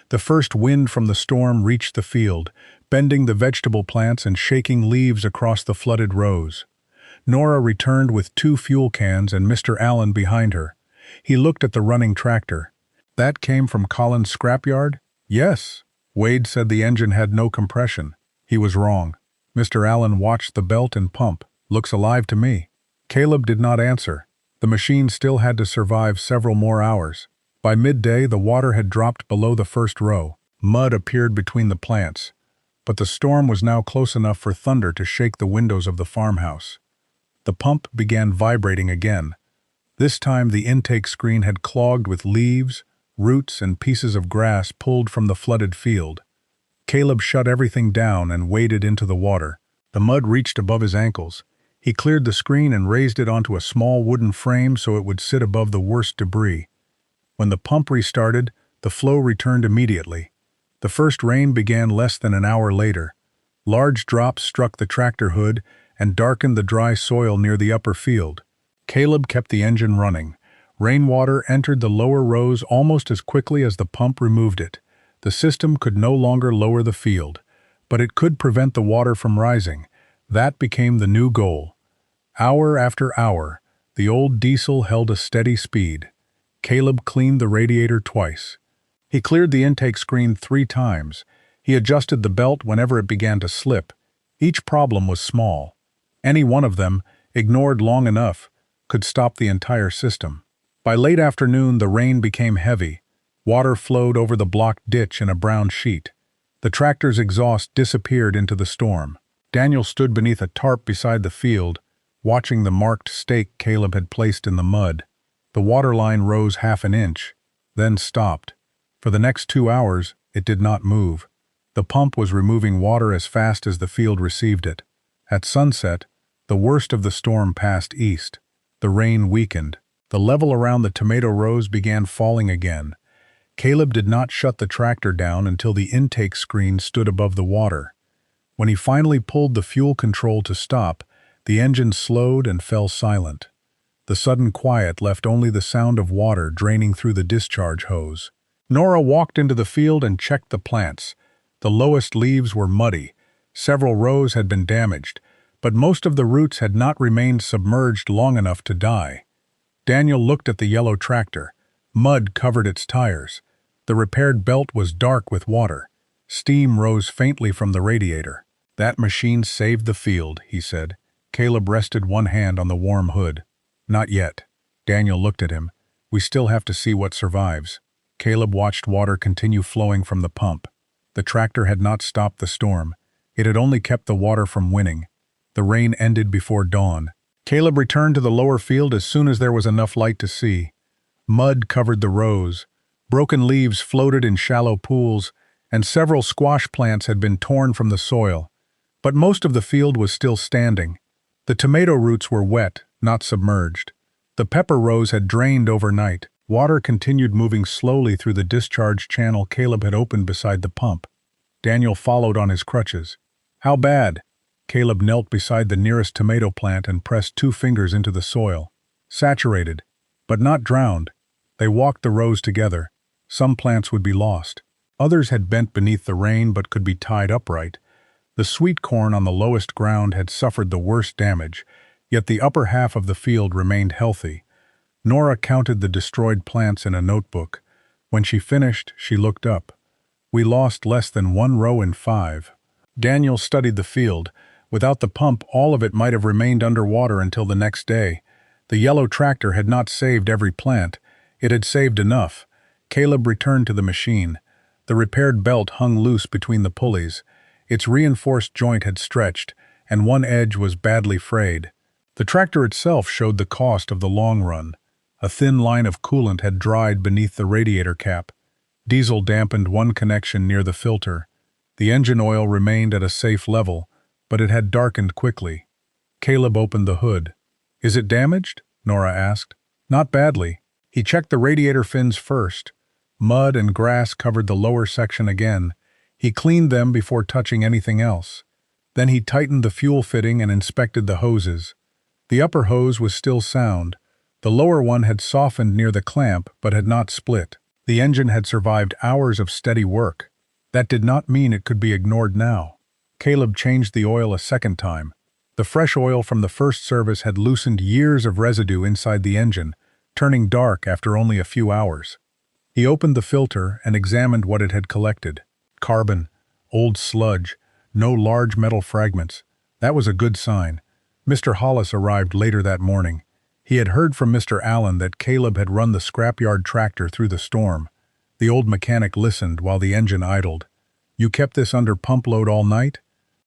The first wind from the storm reached the field, bending the vegetable plants and shaking leaves across the flooded rows. Nora returned with 2 fuel cans and Mr. Allen behind her. He looked at the running tractor. "That came from Colin's scrapyard?" "Yes." Wade said the engine had no compression. He was wrong. Mr. Allen watched the belt and pump. "Looks alive to me." Caleb did not answer. The machine still had to survive several more hours. By midday, the water had dropped below the first row. Mud appeared between the plants. But the storm was now close enough for thunder to shake the windows of the farmhouse. The pump began vibrating again. This time the intake screen had clogged with leaves, roots, and pieces of grass pulled from the flooded field. Caleb shut everything down and waded into the water. The mud reached above his ankles. He cleared the screen and raised it onto a small wooden frame so it would sit above the worst debris. When the pump restarted, the flow returned immediately. The first rain began less than an hour later. Large drops struck the tractor hood and darkened the dry soil near the upper field. Caleb kept the engine running. Rainwater entered the lower rows almost as quickly as the pump removed it. The system could no longer lower the field, but it could prevent the water from rising. That became the new goal. Hour after hour, the old diesel held a steady speed. Caleb cleaned the radiator twice. He cleared the intake screen 3 times. He adjusted the belt whenever it began to slip. Each problem was small. Any one of them, ignored long enough, could stop the entire system. By late afternoon, the rain became heavy. Water flowed over the blocked ditch in a brown sheet. The tractor's exhaust disappeared into the storm. Daniel stood beneath a tarp beside the field, watching the marked stake Caleb had placed in the mud. The water line rose half an inch, then stopped. For the next 2 hours, it did not move. The pump was removing water as fast as the field received it. At sunset, the worst of the storm passed east. The rain weakened. The level around the tomato rows began falling again. Caleb did not shut the tractor down until the intake screen stood above the water. When he finally pulled the fuel control to stop, the engine slowed and fell silent. The sudden quiet left only the sound of water draining through the discharge hose. Nora walked into the field and checked the plants. The lowest leaves were muddy. Several rows had been damaged, but most of the roots had not remained submerged long enough to die. Daniel looked at the yellow tractor. Mud covered its tires. The repaired belt was dark with water. Steam rose faintly from the radiator. "That machine saved the field," he said. Caleb rested one hand on the warm hood. "Not yet." Daniel looked at him. "We still have to see what survives." Caleb watched water continue flowing from the pump. The tractor had not stopped the storm. It had only kept the water from winning. The rain ended before dawn. Caleb returned to the lower field as soon as there was enough light to see. Mud covered the rows. Broken leaves floated in shallow pools, and several squash plants had been torn from the soil. But most of the field was still standing. The tomato roots were wet, not submerged. The pepper rows had drained overnight. Water continued moving slowly through the discharge channel Caleb had opened beside the pump. Daniel followed on his crutches. "How bad?" Caleb knelt beside the nearest tomato plant and pressed 2 fingers into the soil. "Saturated, but not drowned." They walked the rows together. Some plants would be lost. Others had bent beneath the rain but could be tied upright. The sweet corn on the lowest ground had suffered the worst damage, yet the upper half of the field remained healthy. Nora counted the destroyed plants in a notebook. When she finished, she looked up. "We lost less than 1 row in 5. Daniel studied the field. Without the pump, all of it might have remained underwater until the next day. The yellow tractor had not saved every plant. It had saved enough. Caleb returned to the machine. The repaired belt hung loose between the pulleys. Its reinforced joint had stretched, and one edge was badly frayed. The tractor itself showed the cost of the long run. A thin line of coolant had dried beneath the radiator cap. Diesel dampened one connection near the filter. The engine oil remained at a safe level, but it had darkened quickly. Caleb opened the hood. "Is it damaged?" Nora asked. "Not badly." He checked the radiator fins first. Mud and grass covered the lower section again. He cleaned them before touching anything else. Then he tightened the fuel fitting and inspected the hoses. The upper hose was still sound. The lower one had softened near the clamp but had not split. The engine had survived hours of steady work. That did not mean it could be ignored now. Caleb changed the oil a second time. The fresh oil from the first service had loosened years of residue inside the engine, turning dark after only a few hours. He opened the filter and examined what it had collected. Carbon, old sludge, no large metal fragments. That was a good sign. Mr. Hollis arrived later that morning. He had heard from Mr. Allen that Caleb had run the scrapyard tractor through the storm. The old mechanic listened while the engine idled. "You kept this under pump load all night?"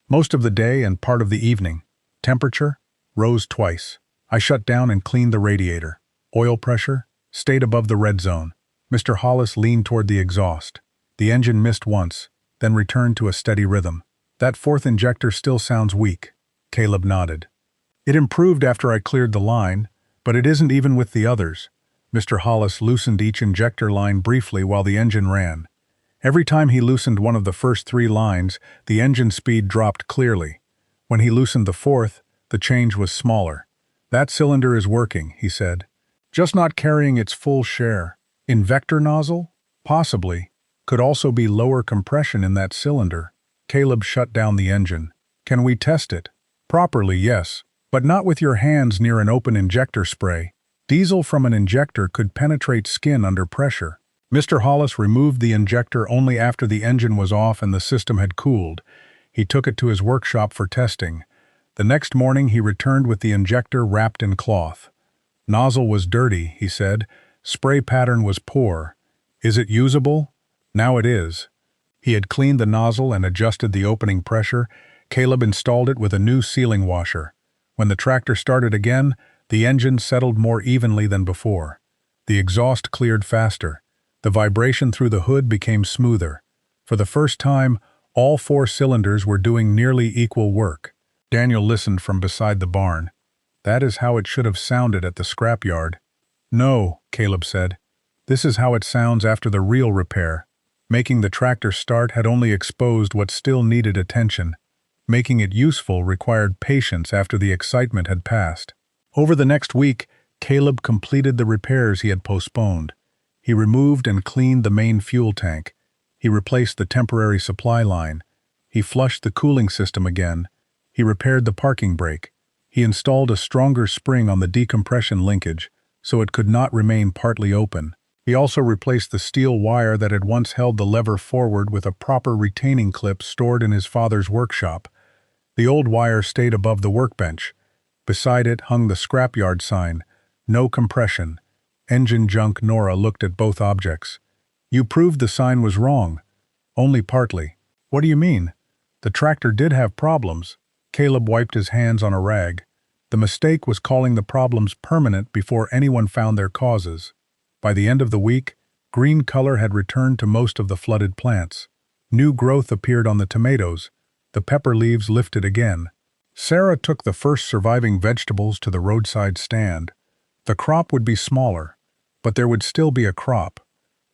"Most of the day and part of the evening." "Temperature?" "Rose twice. I shut down and cleaned the radiator." "Oil pressure?" "Stayed above the red zone." Mr. Hollis leaned toward the exhaust. The engine missed once, then returned to a steady rhythm. "That 4th injector still sounds weak." Caleb nodded. "It improved after I cleared the line, but it isn't even with the others." Mr. Hollis loosened each injector line briefly while the engine ran. Every time he loosened one of the first 3 lines, the engine speed dropped clearly. When he loosened the 4th, the change was smaller. "That cylinder is working," he said. "Just not carrying its full share." "Invector nozzle?" "Possibly. Could also be lower compression in that cylinder." Caleb shut down the engine. "Can we test it?" "Properly, yes, but not with your hands near an open injector spray. Diesel from an injector could penetrate skin under pressure." Mr. Hollis removed the injector only after the engine was off and the system had cooled. He took it to his workshop for testing. The next morning he returned with the injector wrapped in cloth. "Nozzle was dirty," he said. "Spray pattern was poor. Is it usable?" "Now it is." He had cleaned the nozzle and adjusted the opening pressure. Caleb installed it with a new sealing washer. When the tractor started again, the engine settled more evenly than before. The exhaust cleared faster. The vibration through the hood became smoother. For the first time, all 4 cylinders were doing nearly equal work. Daniel listened from beside the barn. "That is how it should have sounded at the scrapyard." "No," Caleb said. "This is how it sounds after the real repair." Making the tractor start had only exposed what still needed attention. Making it useful required patience after the excitement had passed. Over the next week, Caleb completed the repairs he had postponed. He removed and cleaned the main fuel tank. He replaced the temporary supply line. He flushed the cooling system again. He repaired the parking brake. He installed a stronger spring on the decompression linkage, so it could not remain partly open. He also replaced the steel wire that had once held the lever forward with a proper retaining clip stored in his father's workshop. The old wire stayed above the workbench. Beside it hung the scrapyard sign, "No compression." Engine junk. Nora looked at both objects. "You proved the sign was wrong." "Only partly." "What do you mean?" "The tractor did have problems." Caleb wiped his hands on a rag. The mistake was calling the problems permanent before anyone found their causes. By the end of the week, green color had returned to most of the flooded plants. New growth appeared on the tomatoes. The pepper leaves lifted again. Sarah took the first surviving vegetables to the roadside stand. The crop would be smaller, but there would still be a crop.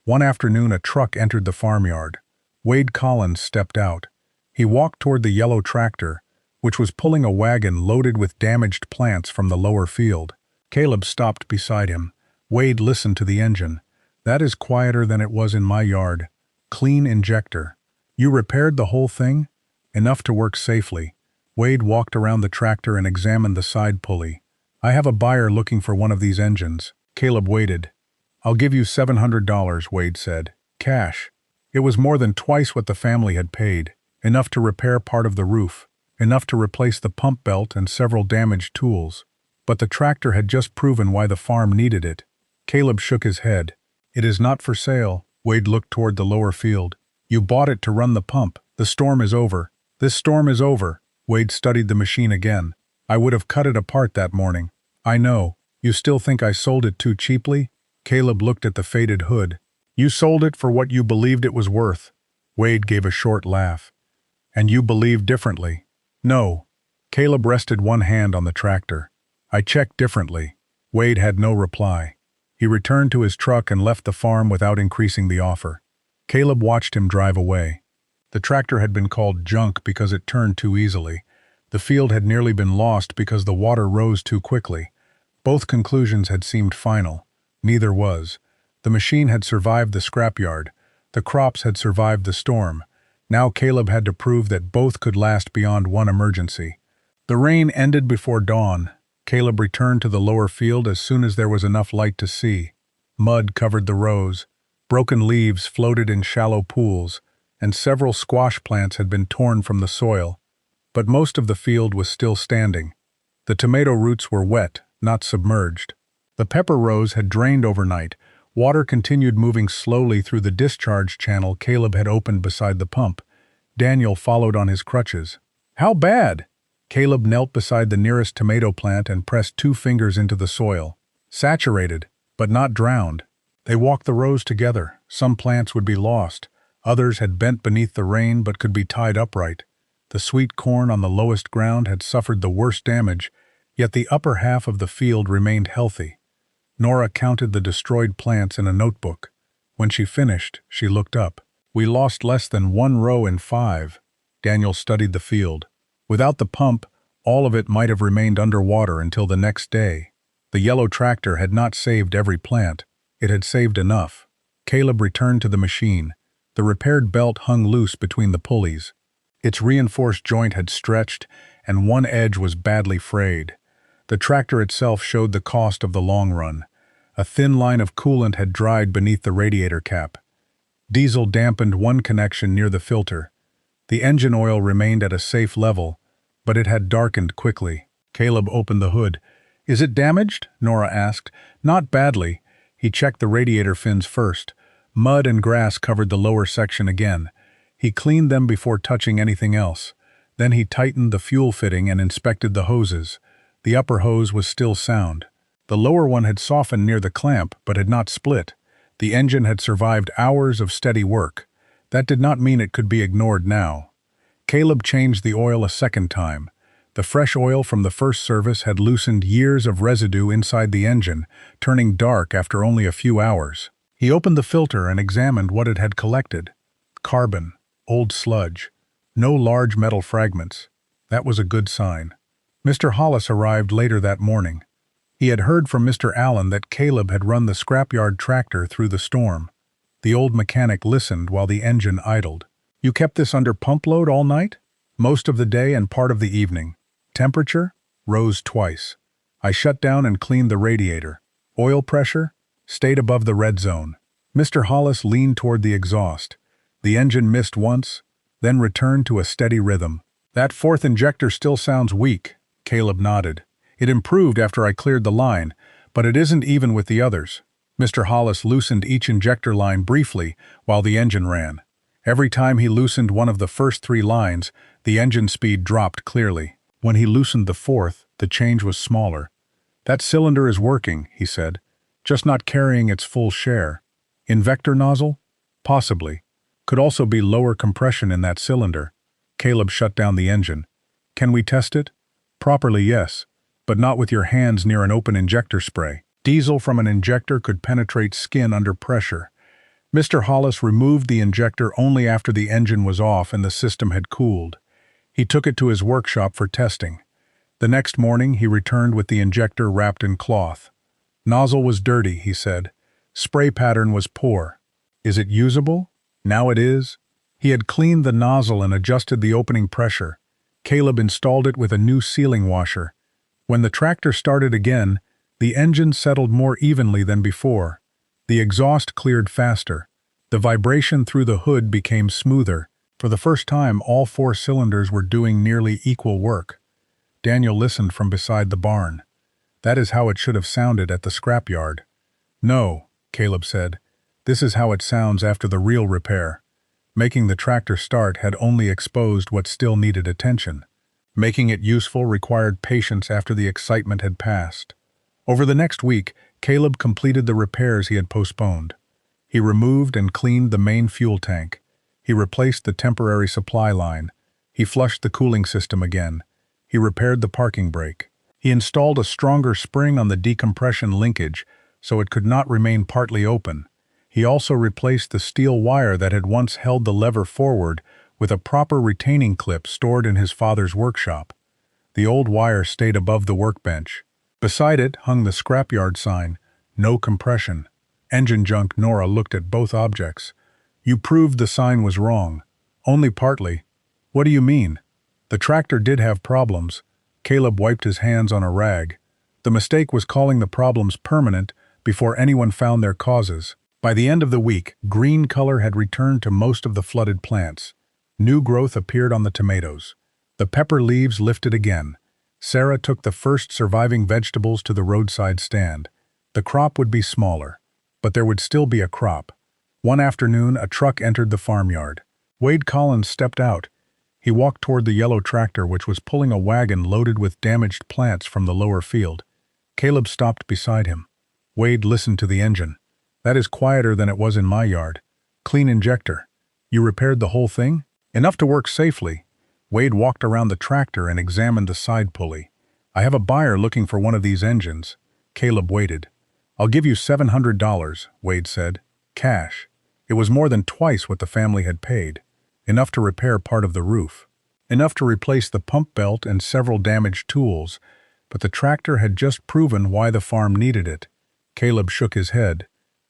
One afternoon a truck entered the farmyard. Wade Collins stepped out. He walked toward the yellow tractor, which was pulling a wagon loaded with damaged plants from the lower field. Caleb stopped beside him. Wade listened to the engine. "That is quieter than it was in my yard. Clean injector. You repaired the whole thing?" "Enough to work safely." Wade walked around the tractor and examined the side pulley. "I have a buyer looking for one of these engines." Caleb waited. "I'll give you $700, Wade said. Cash. It was more than twice what the family had paid. Enough to repair part of the roof. Enough to replace the pump belt and several damaged tools. But the tractor had just proven why the farm needed it. Caleb shook his head. "It is not for sale." Wade looked toward the lower field. "You bought it to run the pump. The storm is over. This storm is over." Wade studied the machine again. "I would have cut it apart that morning." "I know. You still think I sold it too cheaply?" Caleb looked at the faded hood. "You sold it for what you believed it was worth." Wade gave a short laugh. "And you believed differently." "No." Caleb rested one hand on the tractor. "I checked differently." Wade had no reply. He returned to his truck and left the farm without increasing the offer. Caleb watched him drive away. The tractor had been called junk because it turned too easily. The field had nearly been lost because the water rose too quickly. Both conclusions had seemed final. Neither was. The machine had survived the scrapyard. The crops had survived the storm. Now Caleb had to prove that both could last beyond one emergency. The rain ended before dawn. Caleb returned to the lower field as soon as there was enough light to see. Mud covered the rows. Broken leaves floated in shallow pools, and several squash plants had been torn from the soil. But most of the field was still standing. The tomato roots were wet, not submerged. The pepper rows had drained overnight. Water continued moving slowly through the discharge channel Caleb had opened beside the pump. Daniel followed on his crutches. "How bad?" Caleb knelt beside the nearest tomato plant and pressed 2 fingers into the soil. "Saturated, but not drowned." They walked the rows together. Some plants would be lost. Others had bent beneath the rain but could be tied upright. The sweet corn on the lowest ground had suffered the worst damage, yet the upper half of the field remained healthy. Nora counted the destroyed plants in a notebook. When she finished, she looked up. "We lost less than 1 row in 5. Daniel studied the field. Without the pump, all of it might have remained underwater until the next day. The yellow tractor had not saved every plant. It had saved enough. Caleb returned to the machine. The repaired belt hung loose between the pulleys. Its reinforced joint had stretched, and one edge was badly frayed. The tractor itself showed the cost of the long run. A thin line of coolant had dried beneath the radiator cap. Diesel dampened one connection near the filter. The engine oil remained at a safe level, but it had darkened quickly. Caleb opened the hood. "Is it damaged?" Nora asked. "Not badly." He checked the radiator fins first. Mud and grass covered the lower section again. He cleaned them before touching anything else. Then he tightened the fuel fitting and inspected the hoses. The upper hose was still sound. The lower one had softened near the clamp, but had not split. The engine had survived hours of steady work. That did not mean it could be ignored now. Caleb changed the oil a second time. The fresh oil from the first service had loosened years of residue inside the engine, turning dark after only a few hours. He opened the filter and examined what it had collected. Carbon, old sludge, no large metal fragments. That was a good sign. Mr. Hollis arrived later that morning. He had heard from Mr. Allen that Caleb had run the scrapyard tractor through the storm. The old mechanic listened while the engine idled. "You kept this under pump load all night?" "Most of the day and part of the evening." "Temperature?" "Rose twice." "I shut down and cleaned the radiator." "Oil pressure?" "Stayed above the red zone." Mr. Hollis leaned toward the exhaust. The engine missed once, then returned to a steady rhythm. "That fourth injector still sounds weak." Caleb nodded. "It improved after I cleared the line, but it isn't even with the others." Mr. Hollis loosened each injector line briefly while the engine ran. Every time he loosened one of the first 3 lines, the engine speed dropped clearly. When he loosened the 4th, the change was smaller. "That cylinder is working," he said, "just not carrying its full share." "Invector nozzle?" "Possibly. Could also be lower compression in that cylinder. Caleb shut down the engine. Can we test it? Properly, yes, but not with your hands near an open injector spray. Diesel from an injector could penetrate skin under pressure. Mr. Hollis removed the injector only after the engine was off and the system had cooled. He took it to his workshop for testing. The next morning, he returned with the injector wrapped in cloth. Nozzle was dirty, he said. Spray pattern was poor. Is it usable? Now it is. He had cleaned the nozzle and adjusted the opening pressure. Caleb installed it with a new sealing washer. When the tractor started again, the engine settled more evenly than before. The exhaust cleared faster. The vibration through the hood became smoother. For the first time, all 4 cylinders were doing nearly equal work. Daniel listened from beside the barn. That is how it should have sounded at the scrapyard. No, Caleb said. This is how it sounds after the real repair. Making the tractor start had only exposed what still needed attention. Making it useful required patience after the excitement had passed. Over the next week, Caleb completed the repairs he had postponed. He removed and cleaned the main fuel tank. He replaced the temporary supply line. He flushed the cooling system again. He repaired the parking brake. He installed a stronger spring on the decompression linkage so it could not remain partly open. He also replaced the steel wire that had once held the lever forward with a proper retaining clip stored in his father's workshop. The old wire stayed above the workbench. Beside it hung the scrapyard sign, "No compression." Engine junk Nora looked at both objects. You proved the sign was wrong. Only partly. What do you mean? The tractor did have problems. Caleb wiped his hands on a rag. The mistake was calling the problems permanent before anyone found their causes. By the end of the week, green color had returned to most of the flooded plants. New growth appeared on the tomatoes. The pepper leaves lifted again. Sarah took the first surviving vegetables to the roadside stand. The crop would be smaller, but there would still be a crop. One afternoon, a truck entered the farmyard. Wade Collins stepped out. He walked toward the yellow tractor which was pulling a wagon loaded with damaged plants from the lower field. Caleb stopped beside him. Wade listened to the engine. That is quieter than it was in my yard. Clean injector. You repaired the whole thing? Enough to work safely. Wade walked around the tractor and examined the side pulley. I have a buyer looking for one of these engines. Caleb waited. I'll give you $700, Wade said. Cash. It was more than twice what the family had paid. Enough to repair part of the roof. Enough to replace the pump belt and several damaged tools, but the tractor had just proven why the farm needed it. Caleb shook his head.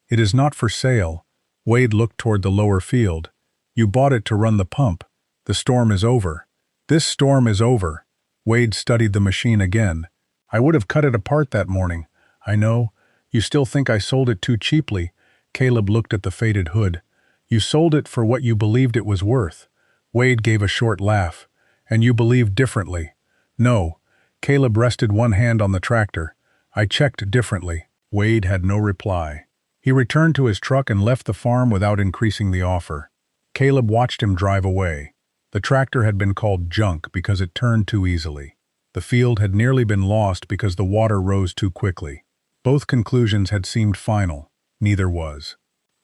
It is not for sale. Wade looked toward the lower field. You bought it to run the pump. The storm is over. This storm is over. Wade studied the machine again. I would have cut it apart that morning. I know. You still think I sold it too cheaply. Caleb looked at the faded hood. You sold it for what you believed it was worth. Wade gave a short laugh. And you believed differently. No. Caleb rested one hand on the tractor. I checked differently. Wade had no reply. He returned to his truck and left the farm without increasing the offer. Caleb watched him drive away. The tractor had been called junk because it turned too easily. The field had nearly been lost because the water rose too quickly. Both conclusions had seemed final. Neither was.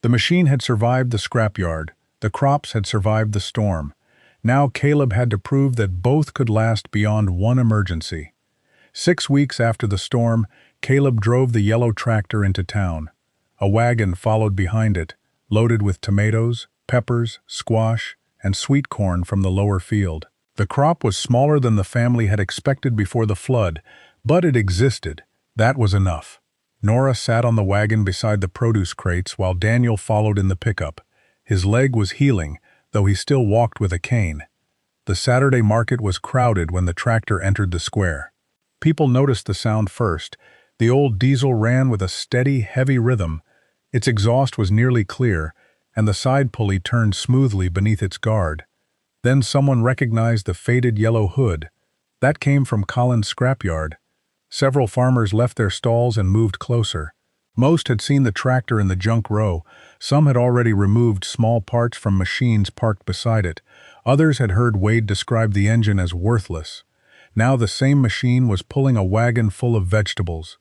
The machine had survived the scrapyard. The crops had survived the storm. Now Caleb had to prove that both could last beyond one emergency. 6 weeks after the storm, Caleb drove the yellow tractor into town. A wagon followed behind it, loaded with tomatoes, peppers, squash, and sweet corn from the lower field. The crop was smaller than the family had expected before the flood, but it existed. That was enough. Nora sat on the wagon beside the produce crates while Daniel followed in the pickup. His leg was healing, though he still walked with a cane. The Saturday market was crowded when the tractor entered the square. People noticed the sound first. The old diesel ran with a steady, heavy rhythm. Its exhaust was nearly clear, and the side pulley turned smoothly beneath its guard. Then someone recognized the faded yellow hood. That came from Collins' scrapyard. Several farmers left their stalls and moved closer. Most had seen the tractor in the junk row. Some had already removed small parts from machines parked beside it. Others had heard Wade describe the engine as worthless. Now the same machine was pulling a wagon full of vegetables.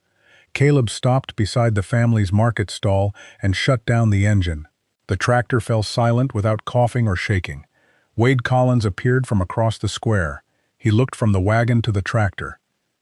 Caleb stopped beside the family's market stall and shut down the engine. The tractor fell silent without coughing or shaking. Wade Collins appeared from across the square. He looked from the wagon to the tractor.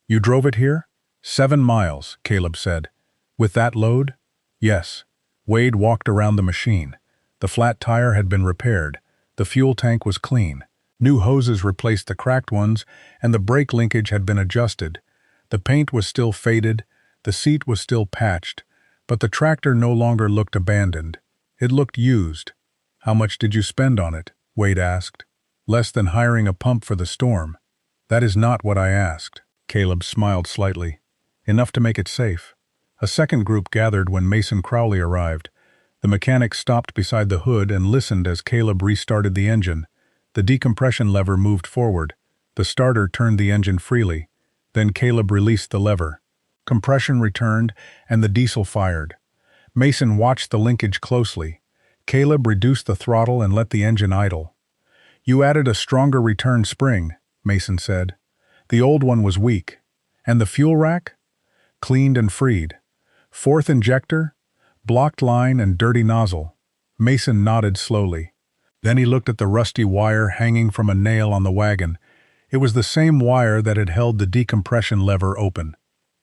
"You drove it here?" 7 miles, Caleb said. "With that load?" "Yes." Wade walked around the machine. The flat tire had been repaired. The fuel tank was clean. New hoses replaced the cracked ones, and the brake linkage had been adjusted. The paint was still faded, the seat was still patched, but the tractor no longer looked abandoned. It looked used. "How much did you spend on it?" Wade asked. "Less than hiring a pump for the storm." "That is not what I asked." Caleb smiled slightly. "Enough to make it safe." A second group gathered when Mason Crowley arrived. The mechanic stopped beside the hood and listened as Caleb restarted the engine. The decompression lever moved forward. The starter turned the engine freely. Then Caleb released the lever. Compression returned, and the diesel fired. Mason watched the linkage closely. Caleb reduced the throttle and let the engine idle. "You added a stronger return spring," Mason said. "The old one was weak." "And the fuel rack?" "Cleaned and freed." "Fourth injector?" "Blocked line and dirty nozzle." Mason nodded slowly. Then he looked at the rusty wire hanging from a nail on the wagon. It was the same wire that had held the decompression lever open.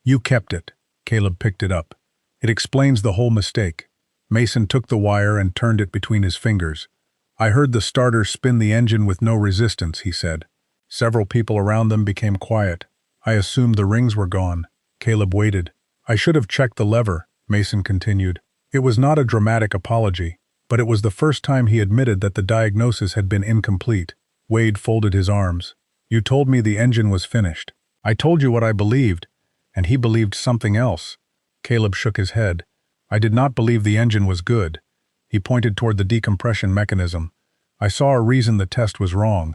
"You kept it." Caleb picked it up. "It explains the whole mistake." Mason took the wire and turned it between his fingers. "I heard the starter spin the engine with no resistance," he said. Several people around them became quiet. "I assumed the rings were gone." Caleb waited. "I should have checked the lever," Mason continued. It was not a dramatic apology, but it was the first time he admitted that the diagnosis had been incomplete. Wade folded his arms. "You told me the engine was finished. I told you what I believed, and he believed something else." Caleb shook his head. "I did not believe the engine was good." He pointed toward the decompression mechanism. "I saw a reason the test was wrong."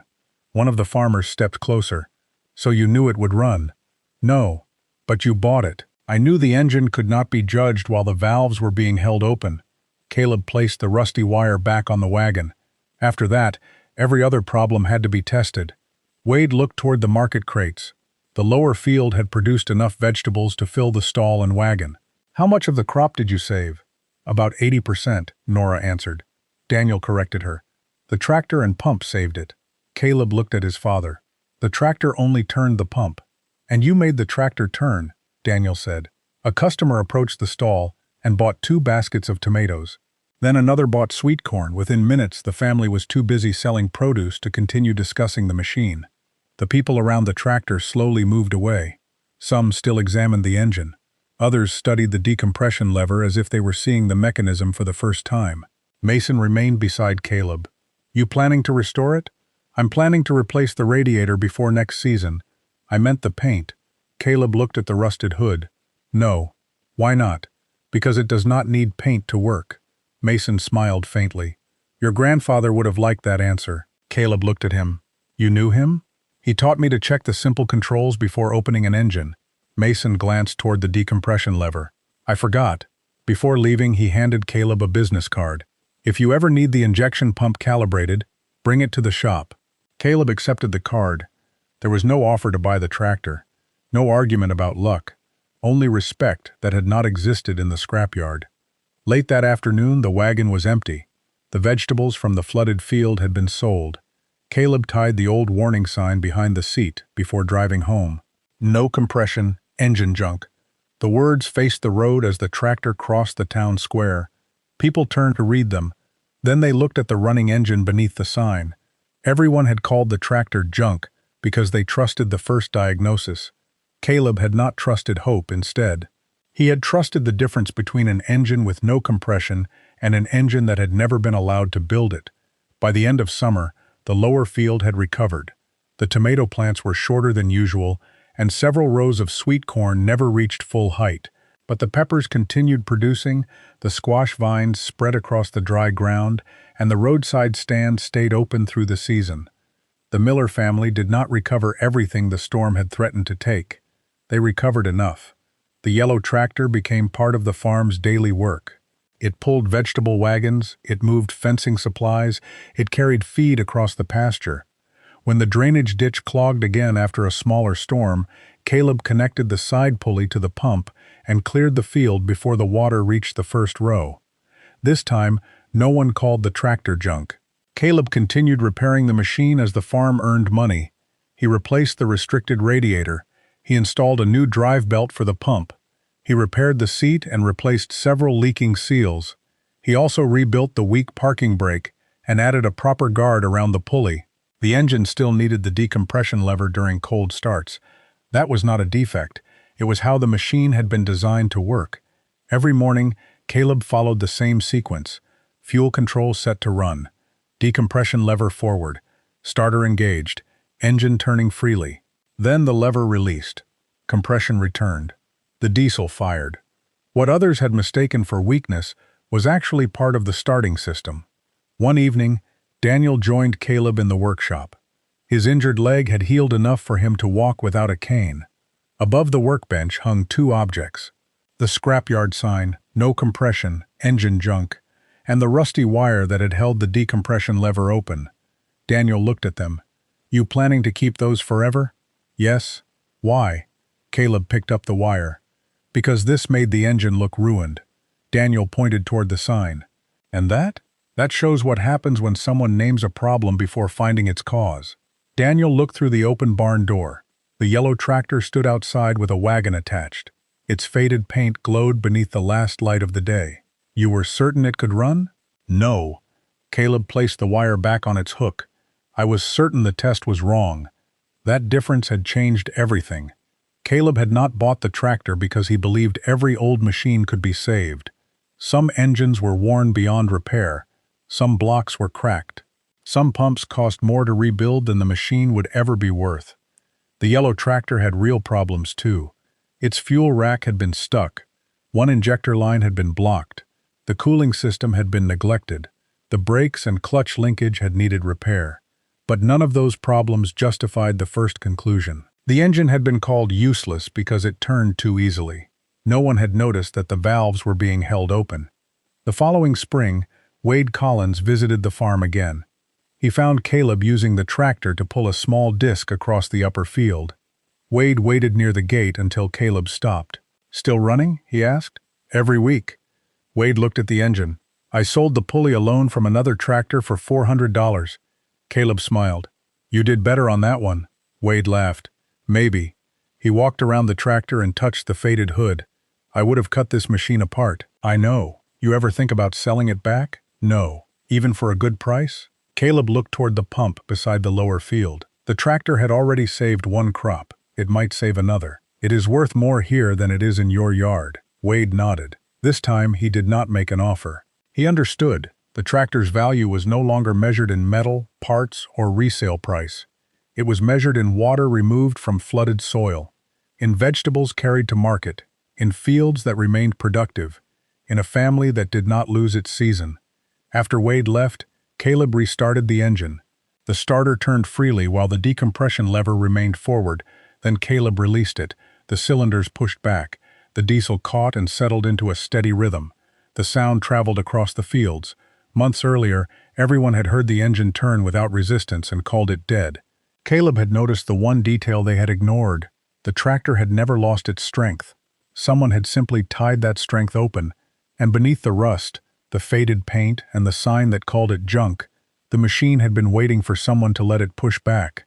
One of the farmers stepped closer. "So you knew it would run?" "No, but you bought it." "I knew the engine could not be judged while the valves were being held open." Caleb placed the rusty wire back on the wagon. "After that, every other problem had to be tested." Wade looked toward the market crates. The lower field had produced enough vegetables to fill the stall and wagon. "How much of the crop did you save?" "About 80%, Nora answered. Daniel corrected her. "The tractor and pump saved it." Caleb looked at his father. "The tractor only turned the pump." "And you made the tractor turn," Daniel said. A customer approached the stall and bought 2 baskets of tomatoes. Then another bought sweet corn. Within minutes, the family was too busy selling produce to continue discussing the machine. The people around the tractor slowly moved away. Some still examined the engine. Others studied the decompression lever as if they were seeing the mechanism for the first time. Mason remained beside Caleb. "You planning to restore it?" "I'm planning to replace the radiator before next season." "I meant the paint." Caleb looked at the rusted hood. "No." "Why not?" "Because it does not need paint to work." Mason smiled faintly. "Your grandfather would have liked that answer." Caleb looked at him. "You knew him?" "He taught me to check the simple controls before opening an engine." Mason glanced toward the decompression lever. "I forgot." Before leaving, he handed Caleb a business card. "If you ever need the injection pump calibrated, bring it to the shop." Caleb accepted the card. There was no offer to buy the tractor. No argument about luck. Only respect that had not existed in the scrapyard. Late that afternoon, the wagon was empty. The vegetables from the flooded field had been sold. Caleb tied the old warning sign behind the seat before driving home. "No compression, engine junk." The words faced the road as the tractor crossed the town square. People turned to read them. Then they looked at the running engine beneath the sign. Everyone had called the tractor junk because they trusted the first diagnosis. Caleb had not trusted hope instead. He had trusted the difference between an engine with no compression and an engine that had never been allowed to build it. By the end of summer, the lower field had recovered. The tomato plants were shorter than usual, and several rows of sweet corn never reached full height. But the peppers continued producing, the squash vines spread across the dry ground, and the roadside stand stayed open through the season. The Miller family did not recover everything the storm had threatened to take. They recovered enough. The yellow tractor became part of the farm's daily work. It pulled vegetable wagons, it moved fencing supplies, it carried feed across the pasture. When the drainage ditch clogged again after a smaller storm, Caleb connected the side pulley to the pump and cleared the field before the water reached the first row. This time, No one called the tractor junk. Caleb continued repairing the machine as the farm earned money. He replaced the restricted radiator. He installed a new drive belt for the pump. He repaired the seat and replaced several leaking seals. He also rebuilt the weak parking brake and added a proper guard around the pulley. The engine still needed the decompression lever during cold starts. That was not a defect. It was how the machine had been designed to work. Every morning, Caleb followed the same sequence. Fuel control set to run. Decompression lever forward. Starter engaged. Engine turning freely. Then the lever released. Compression returned. The diesel fired. What others had mistaken for weakness was actually part of the starting system. One evening, Daniel joined Caleb in the workshop. His injured leg had healed enough for him to walk without a cane. Above the workbench hung two objects: the scrapyard sign, no compression, engine junk, and the rusty wire that had held the decompression lever open. Daniel looked at them. "You planning to keep those forever?" "Yes." "Why?" Caleb picked up the wire. "Because this made the engine look ruined." Daniel pointed toward the sign. "And that? That shows what happens when someone names a problem before finding its cause." Daniel looked through the open barn door. The yellow tractor stood outside with a wagon attached. Its faded paint glowed beneath the last light of the day. "You were certain it could run?" "No." Caleb placed the wire back on its hook. "I was certain the test was wrong." That difference had changed everything. Caleb had not bought the tractor because he believed every old machine could be saved. Some engines were worn beyond repair. Some blocks were cracked. Some pumps cost more to rebuild than the machine would ever be worth. The yellow tractor had real problems too. Its fuel rack had been stuck. One injector line had been blocked. The cooling system had been neglected. The brakes and clutch linkage had needed repair. But none of those problems justified the first conclusion. The engine had been called useless because it turned too easily. No one had noticed that the valves were being held open. The following spring, Wade Collins visited the farm again. He found Caleb using the tractor to pull a small disc across the upper field. Wade waited near the gate until Caleb stopped. "Still running?" he asked. "Every week." Wade looked at the engine. "I sold the pulley alone from another tractor for $400. Caleb smiled. "You did better on that one." Wade laughed. "Maybe." He walked around the tractor and touched the faded hood. "I would have cut this machine apart." "I know. You ever think about selling it back?" "No." "Even for a good price?" Caleb looked toward the pump beside the lower field. The tractor had already saved one crop. It might save another. "It is worth more here than it is in your yard." Wade nodded. This time he did not make an offer. He understood. The tractor's value was no longer measured in metal, parts, or resale price. It was measured in water removed from flooded soil, in vegetables carried to market, in fields that remained productive, in a family that did not lose its season. After Wade left, Caleb restarted the engine. The starter turned freely while the decompression lever remained forward. Then Caleb released it. The cylinders pushed back. The diesel caught and settled into a steady rhythm. The sound traveled across the fields. Months earlier, everyone had heard the engine turn without resistance and called it dead. Caleb had noticed the one detail they had ignored. The tractor had never lost its strength. Someone had simply tied that strength open, and beneath the rust, the faded paint, and the sign that called it junk, the machine had been waiting for someone to let it push back.